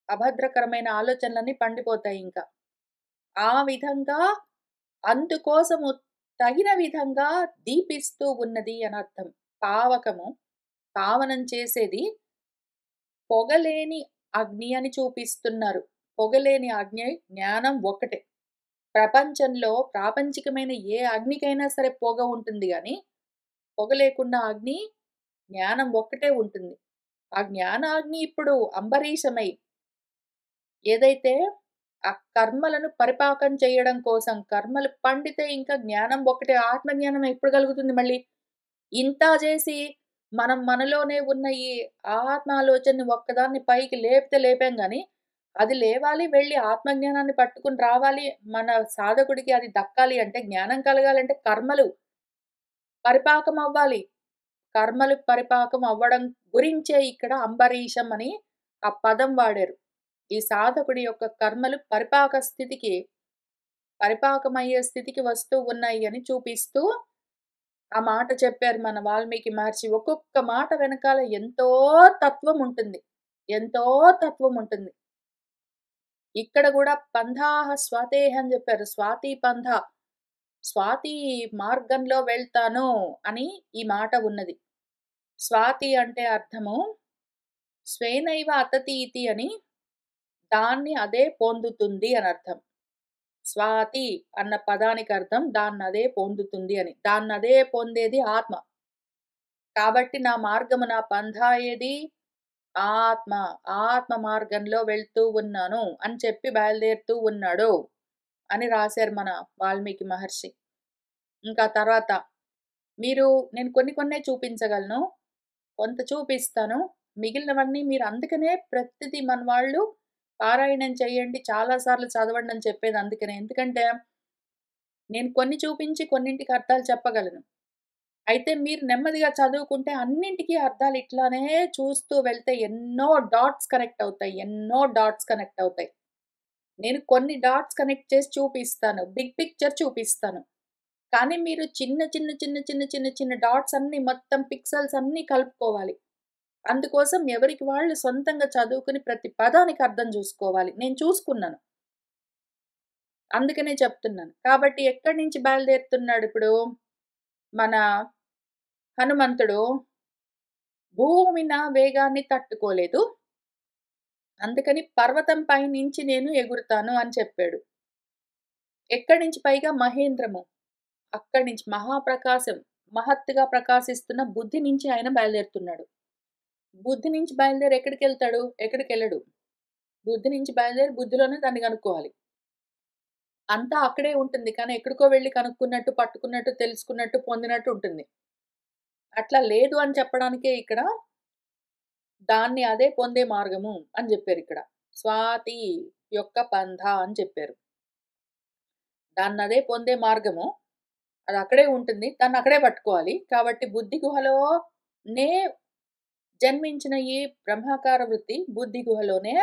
అభద్రకరమైన ఆలోచనలన్నీ పండిపోతాయింక. ఆ విధంగా అందుకోసము తగిన విధంగా దీపిస్తూ ఉన్నది అనర్థం. పావకము, పావనం చేసేది పొగలేని అగ్ని అని చూపిస్తున్నారు. పొగలేని అగ్ని జ్ఞానం ఒక్కటే. ప్రపంచంలో ప్రాపంచికమైన ఏ అగ్నికైనా సరే పొగ ఉంటుంది గానీ, పొగ లేకుండా అగ్ని, జ్ఞానం ఒక్కటే ఉంటుంది. ఆ జ్ఞానాగ్ని ఇప్పుడు అంబరీషమై ఏదైతే ఆ కర్మలను పరిపాకం చేయడం కోసం కర్మలు పండితే ఇంకా జ్ఞానం ఒక్కటే ఆత్మజ్ఞానం ఎప్పుడు కలుగుతుంది మళ్ళీ? ఇంత జేసి మనం మనలోనే ఉన్న ఈ ఆత్మాలోచనని ఒక్కదాన్ని పైకి లేపితే లేపాం గానీ, అది లేవాలి, వెళ్లి ఆత్మజ్ఞానాన్ని పట్టుకొని రావాలి, మన సాధకుడికి అది దక్కాలి అంటే, జ్ఞానం కలగాలంటే కర్మలు పరిపాకం అవ్వాలి. కర్మలు పరిపాకం అవ్వడం గురించే ఇక్కడ అంబరీషం అని ఆ పదం వాడారు. ఈ సాధకుడి యొక్క కర్మలు పరిపాకమయ్యే స్థితికి వస్తూ ఉన్నాయి అని చూపిస్తూ ఆ మాట చెప్పారు మన వాల్మీకి మహర్షి. ఒక్కొక్క మాట వెనకాల ఎంతో తత్వం ఉంటుంది. ఎంతో తత్వం ఉంటుంది. ఇక్కడ గూడా పంథాః స్వాతేః అని జెప్పారు. స్వాతి పంథ. స్వాతి మార్గంలో వెళ్తాను అని ఈ మాట ఉన్నది. స్వాతి అంటే అర్థము స్వేనైవ అతతి ఇతి అని దాన్ని అదే పొందుతుంది అనర్థం. స్వాతి అన్న పదానికి అర్థం దాన్నదే పొందుతుంది అని. దాన్నదే పొందేది ఆత్మ. కాబట్టి నా మార్గము నా పంథా ఏది? ఆత్మ. ఆత్మ మార్గంలో వెళ్తూ ఉన్నాను అని చెప్పి బయలుదేరుతూ ఉన్నాడు అని రాశారు మన వాల్మీకి మహర్షి. ఇంకా తర్వాత మీరు నేను కొన్ని కొన్నే చూపించగలను. కొంత చూపిస్తాను. మిగిలినవన్నీ మీరు అందుకనే ప్రతిది మన వాళ్ళు పారాయణం చేయండి. చాలా సార్లు చదవండి అని చెప్పేది అందుకనే. ఎందుకంటే నేను కొన్ని చూపించి కొన్నింటికి అర్థాలు చెప్పగలను. అయితే మీరు నెమ్మదిగా చదువుకుంటే అన్నింటికి అర్థాలు ఇట్లానే చూస్తూ వెళ్తే ఎన్నో డాట్స్ కనెక్ట్ అవుతాయి. ఎన్నో డాట్స్ కనెక్ట్ అవుతాయి. నేను కొన్ని డాట్స్ కనెక్ట్ చేసి చూపిస్తాను. బిగ్ పిక్చర్ చూపిస్తాను. కానీ మీరు చిన్న డాట్స్ అన్నీ మొత్తం పిక్సెల్స్ అన్నీ కలుపుకోవాలి. అందుకోసం ఎవరికి వాళ్ళు సొంతంగా చదువుకుని ప్రతి పదానికి అర్థం జూసుకోవాలి. నేను చూసుకున్నాను. అందుకనే చెప్తున్నాను. కాబట్టి ఎక్కడి నుంచి బయలుదేరుతున్నాడిప్పుడు? మన హనుమంతుడు భూమి నా వేగాన్ని తట్టుకోలేదు. అందుకని పర్వతం పైనుంచి నేను ఎగురుతాను అని చెప్పాడు. ఎక్కడి నుంచి పైగా మహేంద్రము. అక్కడి నుంచి మహాప్రకాశం, మహత్తుగా ప్రకాశిస్తున్న బుద్ధి నుంచి ఆయన బయలుదేరుతున్నాడు. బుద్ధి నుంచి బయలుదేరి ఎక్కడికెళ్తాడు? ఎక్కడికెళ్ళడు. బుద్ధి నుంచి బయలుదేరి బుద్ధిలోనే దాన్ని కనుక్కోవాలి. అంతా అక్కడే ఉంటుంది. కానీ ఎక్కడికో వెళ్లి కనుక్కున్నట్టు, పట్టుకున్నట్టు, తెలుసుకున్నట్టు, పొందినట్టు ఉంటుంది. అట్లా లేదు అని చెప్పడానికే ఇక్కడ దాన్ని అదే పొందే మార్గము అని జెప్పారిక్కడ. స్వాతి యొక్క పంథ అని చెప్పారు. దాన్నదే పొందే మార్గము. అదక్కడే ఉంటుంది. దాన్నక్కడే పట్టుకోవాలి. కాబట్టి బుద్ధి గుహలోనే జన్మించిన ఈ బ్రహ్మాకార వృత్తి బుద్ధి గుహలోనే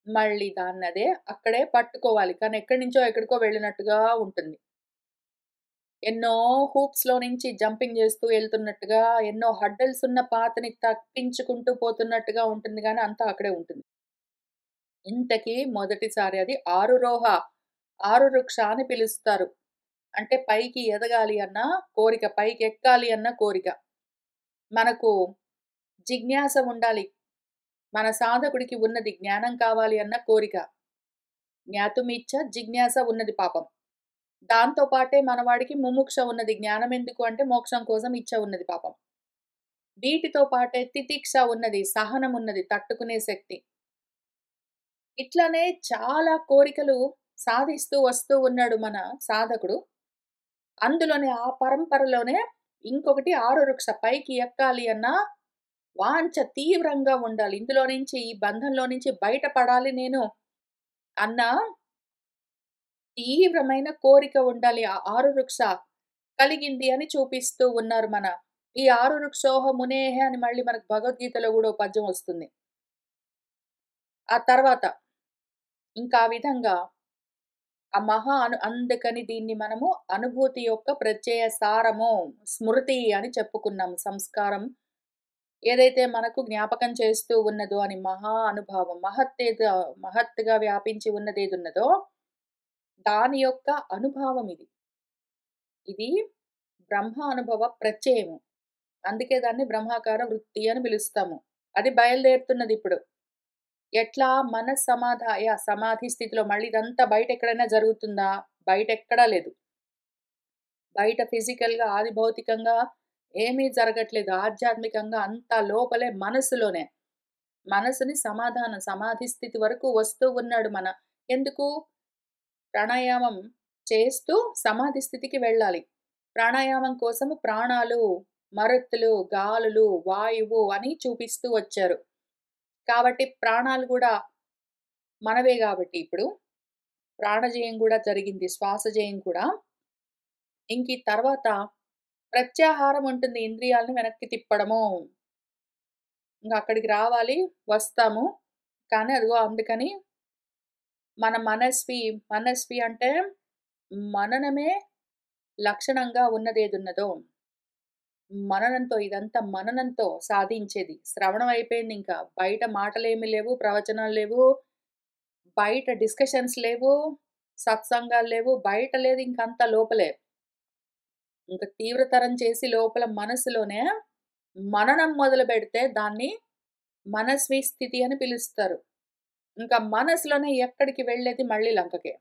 మళ్ళీ దాన్నదే అక్కడే పట్టుకోవాలి. కానీ ఎక్కడి నుంచో ఎక్కడికో వెళ్ళినట్టుగా ఉంటుంది. ఎన్నో హూప్స్‌లో నుంచి జంపింగ్ జేస్తూ ఎళ్తున్నట్టుగా, ఎన్నో హర్డిల్స్ ఉన్న పాతని తప్పించుకుంటూ పోతున్నట్టుగా ఉంటుంది గానీ అంతా అక్కడే ఉంటుంది. ఇంతకీ మొదటిసారి అది ఆరురోహ, ఆరువృక్ష అని పిలుస్తారు. అంటే పైకి ఎదగాలి అన్న కోరిక, పైకెక్కాలి అన్న కోరిక. మనకు జిజ్ఞాస ఉండాలి. మన సాధకుడికి ఉన్నది జ్ఞానం కావాలి అన్న కోరిక. జ్ఞాతుమిచ్చ జిజ్ఞాస ఉన్నది పాపం. దాంతో పాటే మనవాడికి ముముక్ష ఉన్నది. జ్ఞానమెందుకు అంటే మోక్షం కోసం ఇచ్చ ఉన్నది పాపం. వీటితో పాటే తితిక్ష ఉన్నది. సహనం ఉన్నది. తట్టుకునే శక్తి. ఇట్లనే చాలా కోరికలు సాధిస్తూ వస్తూ ఉన్నాడు మన సాధకుడు. అందులోనే ఆ పరంపరలోనే ఇంకొకటి ఆరువృక్ష పైకి ఎక్కాలి అన్న వాంఛ తీవ్రంగా ఉండాలి. ఇందులో నుంచి ఈ బంధంలో నుంచి బయటపడాలి నేను అన్న తీవ్రమైన కోరిక ఉండాలి. ఆ ఆరువృక్ష కలిగింది అని చూపిస్తూ ఉన్నారు మన ఈ ఆరువృక్షోహ మునేహ అని మళ్ళీ మనకు భగవద్గీతలో గూడా ఓ పద్యం వస్తుంది. ఆ తర్వాత ఇంకా ఆ విధంగా ఆ అందుకని దీన్ని మనము అనుభూతి యొక్క ప్రత్యయ సారము, స్మృతి అని చెప్పుకున్నాం. సంస్కారం ఏదైతే మనకు జ్ఞాపకం చేస్తూ ఉన్నదో అని మహా అనుభావం, మహత్తుగా వ్యాపించి ఉన్నదేదున్నదో దాని యొక్క అనుభావం ఇది. ఇది బ్రహ్మ అనుభవ ప్రత్యయము. అందుకే దాన్ని బ్రహ్మాకార వృత్తి అని పిలుస్తాము. అది బయలుదేరుతున్నదిప్పుడు. ఎట్లా సమాధి స్థితిలో మళ్ళీ ఇదంతా బయటెక్కడైనా జరుగుతుందా? బయటెక్కడా లేదు. బయట ఫిజికల్‌గా, ఆది భౌతికంగా ఏమీ జరగట్లేదు. ఆధ్యాత్మికంగా అంతా లోపలే మనసులోనే. మనసుని సమాధి స్థితి వరకు వస్తూ ఉన్నాడు ఎందుకు? ప్రాణాయామం చేస్తూ సమాధి స్థితికి వెళ్ళాలి. ప్రాణాయామం కోసము ప్రాణాలు, మరుత్తులు, గాలులు, వాయువు అని చూపిస్తూ వచ్చారు. కాబట్టి ప్రాణాలు గూడా మనవే గాబట్టి ఇప్పుడు ప్రాణజయం గూడా జరిగింది. శ్వాసజయం కూడా. ఇంకీ తర్వాత ప్రత్యాహారం ఉంటుంది. ఇంద్రియాలను వెనక్కి తిప్పడము. ఇంగ అక్కడికి రావాలి, వస్తాము. కానీ అదిగో అందుకని మన మనస్వి అంటే మననమే లక్షణంగా ఉన్నదేదున్నదో, మననంతో ఇదంతా మననంతో సాధించేది. శ్రవణం అయిపోయిందింకా. బయట మాటలేమి లేవు, ప్రవచనాలు లేవు, బయట డిస్కషన్స్ లేవు, సత్సంగాలు లేవు, బయట లేదు ఇంకంతా లోపలే. ఇంక తీవ్రతరం చేసి లోపల మనసులోనే మననం మొదలుబెడితే దాన్ని మనస్వి స్థితి అని పిలుస్తారు. ఇంకా మనసులోనే ఎక్కడికి వెళ్ళేది మళ్ళీ లంకకే.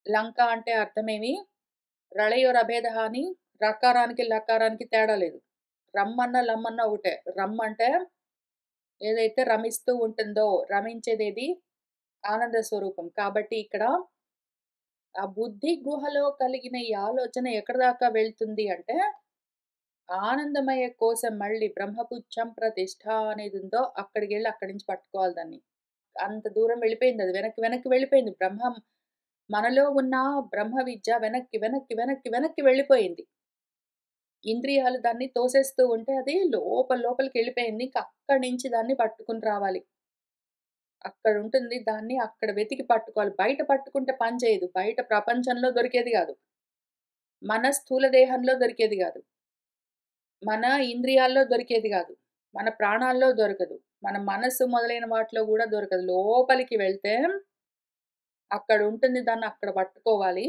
లంక అంటే అర్థమేమి? రళయోరభేదః అని రకారానికి, లకారానికి తేడా లేదు. రమ్మన్నా, లమ్మన్నా ఒకటే. రమ్ అంటే ఏదైతే రమిస్తూ ఉంటుందో, రమించేదేది ఆనంద స్వరూపం. కాబట్టి ఇక్కడ ఆ బుద్ధి గుహలో కలిగిన ఈ ఆలోచన ఎక్కడి దాకా వెళ్తుంది అంటే, ఆనందమయ కోశం మళ్ళీ బ్రహ్మపుచ్చం ప్రతిష్ఠ అనేదుందో అక్కడికెళ్ళి అక్కడి నుంచి పట్టుకోవాలి దాన్ని. అంత దూరం వెళ్ళిపోయిందది. వెనక్కి, వెనక్కి వెళ్ళిపోయింది. మనలో ఉన్న బ్రహ్మ విద్య వెనక్కి, వెనక్కి, వెనక్కి, వెనక్కి వెళ్ళిపోయింది. ఇంద్రియాలు దాన్ని తోసేస్తూ ఉంటే అది లోపలికెళ్ళిపోయింది. ఇంక అక్కడి నుంచి దాన్ని పట్టుకొని రావాలి. అక్కడుంటుంది. దాన్ని అక్కడ వెతికి పట్టుకోవాలి. బయట పట్టుకుంటే పని చేయదు. బయట ప్రపంచంలో దొరికేది గాదు. మన స్థూల దేహంలో దొరికేది గాదు. మన ఇంద్రియాల్లో దొరికేది గాదు. మన ప్రాణాల్లో దొరకదు. మన మనస్సు మొదలైన వాటిలో గూడా దొరకదు. లోపలికి వెళ్తే అక్కడుంటుంది. దాన్ని అక్కడ పట్టుకోవాలి.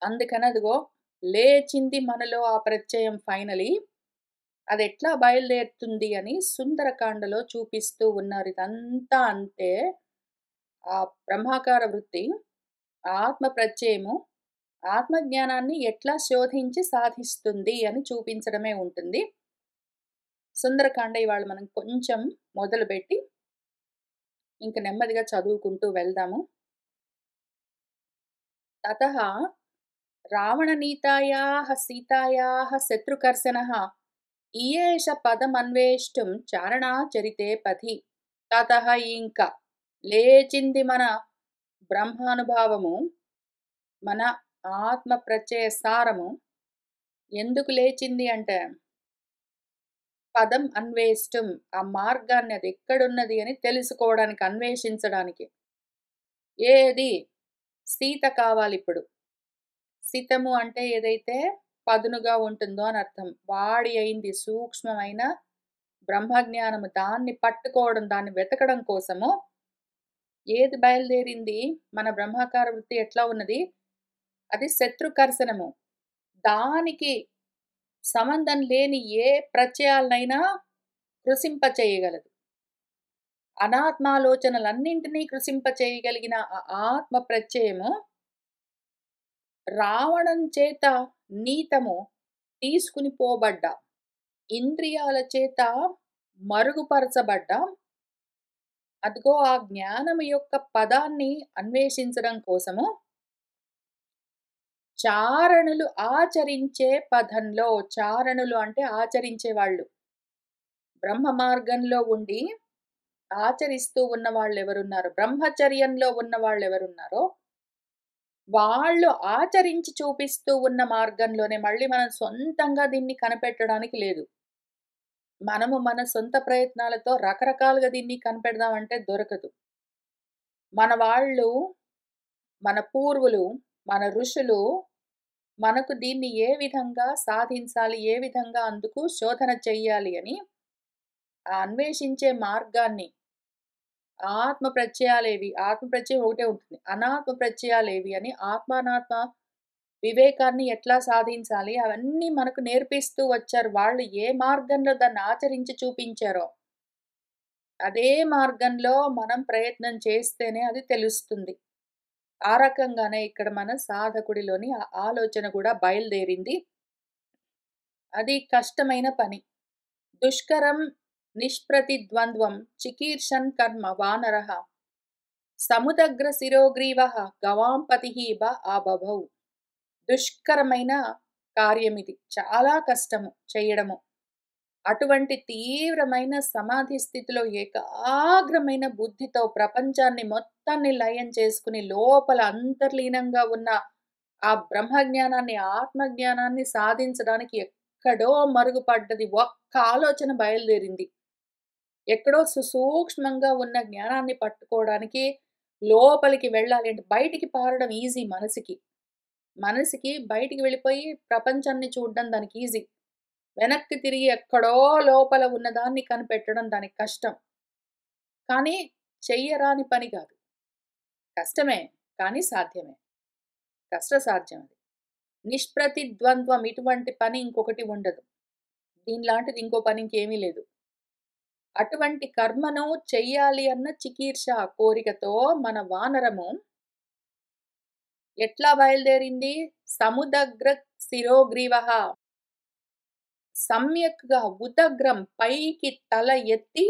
అందుకని అదిగో లేచింది మనలో ఆ ప్రత్యయం ఫైనలీ. అదెట్లా బయలుదేరుతుంది అని సుందరకాండలో చూపిస్తూ ఉన్నారు. ఇదంతా అంతే. ఆ బ్రహ్మాకార వృత్తి, ఆత్మ ప్రత్యయము, ఆత్మజ్ఞానాన్ని ఎట్లా శోధించి సాధిస్తుంది అని చూపించడమే ఉంటుంది. సుందరకాండ ఇవాళ మనం కొంచెం మొదలుపెట్టి ఇంక నెమ్మదిగా చదువుకుంటూ వెళ్దాము. తతః రావణనీతాయాः సీతాయాः శత్రుకర్షణः ఈయేష పదమన్వేష్టुं చారణాచరితే పథి. తతః ఇంక లేచింది మన బ్రహ్మానుభావము, మన ఆత్మ ప్రత్యయ సారము. ఎందుకు లేచింది అంటే, పదం అన్వేష్టం ఆ మార్గాన్ని అది ఎక్కడున్నది అని తెలుసుకోవడానికి, అన్వేషించడానికి. ఏది? సీత కావాలిప్పుడు. సితము అంటే ఏదైతే పదునుగా ఉంటుందో అని అర్థం. వాడి అయింది సూక్ష్మమైన బ్రహ్మజ్ఞానము. దాన్ని పట్టుకోవడం, దాన్ని వెతకడం కోసము ఏది బయలుదేరింది? మన బ్రహ్మాకార వృత్తి ఎట్లా ఉన్నది? అది శత్రుకర్షణము. దానికి సంబంధం లేని ఏ ప్రత్యయాలనైనా కృశింపచేయగలదు. అనాత్మాలోచనలన్నింటినీ కృశింపచేయగలిగిన ఆ ఆత్మ ప్రత్యయము రావణం చేత నీతము తీసుకుని పోబడ్డ, ఇంద్రియాల చేత మరుగుపరచబడ్డ, అదిగో ఆ జ్ఞానము యొక్క పదాన్ని అన్వేషించడం కోసము చారణులు ఆచరించే పదంలో, చారణులు అంటే ఆచరించేవాళ్ళు. బ్రహ్మ మార్గంలో ఉండి ఆచరిస్తూ ఉన్న వాళ్ళెవరున్నారో, బ్రహ్మచర్యంలో ఉన్న వాళ్ళెవరున్నారో, వాళ్ళు ఆచరించి చూపిస్తూ ఉన్న మార్గంలోనే. మళ్ళీ మనం సొంతంగా దీన్ని కనిపెట్టడానికి లేదు. మనము మన సొంత ప్రయత్నాలతో రకరకాలుగా దీన్ని కనిపెడదామంటే దొరకదు. మన వాళ్ళు, మన పూర్వులు, మన ఋషులు మనకు దీన్ని ఏ విధంగా సాధించాలి, ఏ విధంగా అందుకు శోధన చెయ్యాలి అని ఆ అన్వేషించే మార్గాన్ని, ఆత్మ ప్రత్యయాలేవి, ఆత్మ ప్రత్యయం ఒకటే ఉంటుంది. అనాత్మ ప్రత్యయాలేవి అని ఆత్మానాత్మ వివేకాన్ని ఎట్లా సాధించాలి అవన్నీ మనకు నేర్పిస్తూ వచ్చారు. వాళ్ళు ఏ మార్గంలో దాన్ని ఆచరించి చూపించారో, అదే మార్గంలో మనం ప్రయత్నం చేస్తేనే అది తెలుస్తుంది. ఆ రకంగానే ఇక్కడ మన సాధకుడిలోని ఆ ఆలోచన కూడా బయలుదేరింది. అది కష్టమైన పని. దుష్కరం నిష్ప్రతిద్వంద్వం చికీర్షన్ కర్మ వానరః సముదగ్ర శిరోగ్రీవః గవాం పతిః ఆబభౌ. దుష్కరమైన కార్యమిది. చాలా కష్టము చేయడము. అటువంటి తీవ్రమైన సమాధి స్థితిలో ఏకాగ్రమైన బుద్ధితో ప్రపంచాన్ని మొత్తాన్ని లయం చేసుకుని లోపల అంతర్లీనంగా ఉన్న ఆ బ్రహ్మజ్ఞానాన్ని, ఆత్మజ్ఞానాన్ని సాధించడానికి ఎక్కడో మరుగుపడ్డది ఒక్క ఆలోచన బయలుదేరింది. ఎక్కడో సూక్ష్మంగా ఉన్న జ్ఞానాన్ని పట్టుకోవడానికి లోపలికి వెళ్ళాలి అంటే బయటికి పారడం ఈజీ మనసుకి. మనసుకి బయటికి వెళ్ళిపోయి ప్రపంచాన్ని చూడడం దానికి ఈజీ. వెనక్కి తిరిగి ఎక్కడో లోపల ఉన్నదాన్ని కనిపెట్టడం దానికి కష్టం. కానీ చెయ్యరాని పని కాదు. కష్టమే కానీ సాధ్యమే. కష్టసాధ్యం అది. నిష్ప్రతిద్వంద్వం ఇటువంటి పని ఇంకొకటి ఉండదు. దీనిలాంటిది ఇంకో పని ఇంకేమీ లేదు. అటువంటి కర్మను చెయ్యాలి అన్న చికీర్ష కోరికతో మన వానరము ఎట్లా బయలుదేరింది? సముదగ్ర శిరోగ్రీవః సమ్యక్‌గా ఉదగ్రం పైకి తల ఎత్తి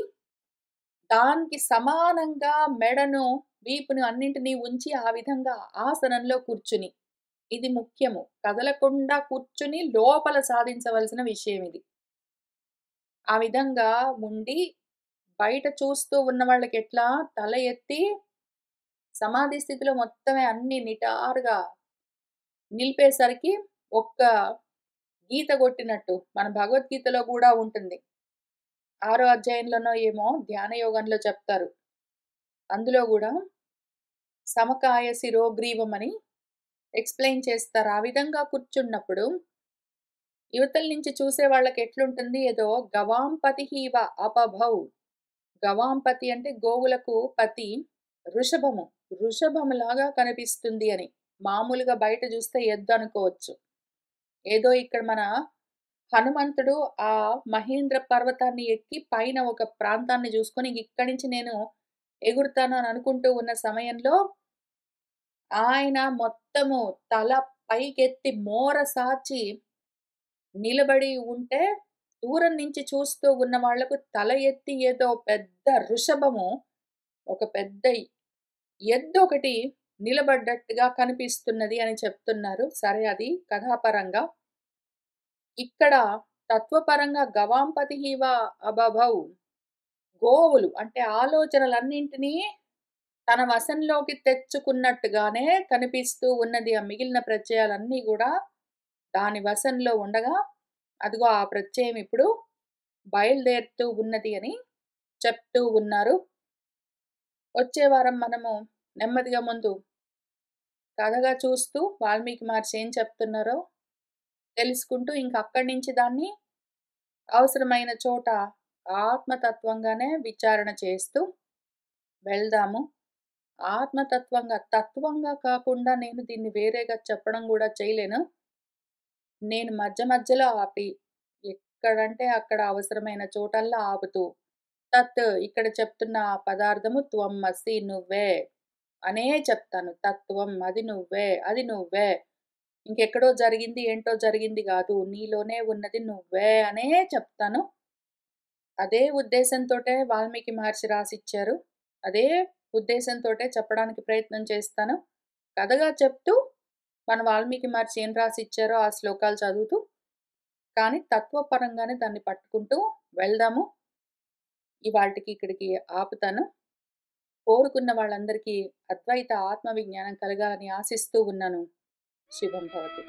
దానికి సమానంగా మెడను, వీపును అన్నింటిని ఉంచి ఆ విధంగా ఆసనంలో కూర్చుని. ఇది ముఖ్యము. కదలకుండా కూర్చుని లోపల సాధించవలసిన విషయం ఇది. ఆ విధంగా ఉండి బయట చూస్తూ ఉన్న వాళ్ళకెట్లా తల ఎత్తి సమాధి స్థితిలో మొత్తమే అన్నీ నిటారుగా నిలిపేసరికి ఒక్క గీత కొట్టినట్టు మన భగవద్గీతలో గూడా ఉంటుంది. 6 అధ్యాయంలోనో ఏమో ధ్యాన యోగంలో చెప్తారు. అందులో గూడా సమకాయ శిరోగ్రీవం అని ఎక్స్‌ప్లెయిన్ చేస్తారు. ఆ విధంగా కూర్చున్నప్పుడు యువతల నుంచి చూసే వాళ్ళకి ఎట్లుంటుంది ఏదో గవాంపతిః ఇవ అపభౌ. గవాంపతి అంటే గోవులకు పతి వృషభము. వృషభములాగా కనిపిస్తుంది అని. మామూలుగా బయట చూస్తే ఎద్దు అనుకోవచ్చు. ఏదో ఇక్కడ మన హనుమంతుడు ఆ మహేంద్ర పర్వతాన్ని ఎక్కి పైన ఒక ప్రాంతాన్ని చూసుకొని ఇక్కడి నుంచి నేను ఎగురుతాను అని అనుకుంటూ ఉన్న సమయంలో ఆయన మొత్తము తల పైకెత్తి మోర సాచి నిలబడి ఉంటే దూరం నుంచి చూస్తూ ఉన్న వాళ్లకు తల ఎత్తి ఏదో పెద్ద వృషభము ఒక పెద్ద ఎద్దొకటి నిలబడ్డట్టుగా కనిపిస్తున్నది అని చెప్తున్నారు. సరే అది కథాపరంగా. ఇక్కడ తత్వపరంగా గవాంపతిః అబభౌ గోవులు అంటే ఆలోచనలన్నింటినీ తన వశంలోకి తెచ్చుకున్నట్టుగానే కనిపిస్తూ ఉన్నది. ఆ మిగిలిన ప్రత్యయాలన్నీ గూడా దాని వశంలో ఉండగా, అదిగో ఆ ప్రత్యయం ఇప్పుడు బయలుదేరుతూ ఉన్నది అని చెప్తూ ఉన్నారు. వచ్చే వారం మనము నెమ్మదిగా ముందు కథగా చూస్తూ వాల్మీకి మహర్షి ఏం చెప్తున్నారో తెలుసుకుంటూ ఇంక అక్కడి నుంచి దాన్ని అవసరమైన చోట ఆత్మతత్వంగానే విచారణ చేస్తూ వెళ్దాము. తత్వంగా కాకుండా నేను దీన్ని వేరేగా చెప్పడం గూడా చేయలేను. నేను మధ్య మధ్యలో ఆపి, ఎక్కడంటే అక్కడ అవసరమైన చోటల్లా ఆపుతూ, ఇక్కడ చెప్తున్న ఆ పదార్థము త్వం అసి నువ్వే అనే చెప్తాను. తత్వం అది నువ్వే, అది నువ్వే. ఇంకెక్కడో జరిగింది, ఏంటో జరిగింది గాదు. నీలోనే ఉన్నది నువ్వే అనే చెప్తాను. అదే ఉద్దేశంతోటే వాల్మీకి మహర్షి రాసిచ్చారు. అదే ఉద్దేశంతోటే చెప్పడానికి ప్రయత్నం చేస్తాను. కథగా చెప్తూ మన వాల్మీకి మహర్షి ఏం రాసిచ్చారో ఆ శ్లోకాలు చదువుతూ, కానీ తత్వపరంగానే దాన్ని పట్టుకుంటూ వెళ్దాము. ఇవాల్టికి ఇక్కడికి ఆపుతాను. కోరుకున్న వాళ్ళందరికీ అద్వైత ఆత్మ విజ్ఞానం కలగాలని ఆశిస్తూ ఉన్నాను. శుభం భవతు.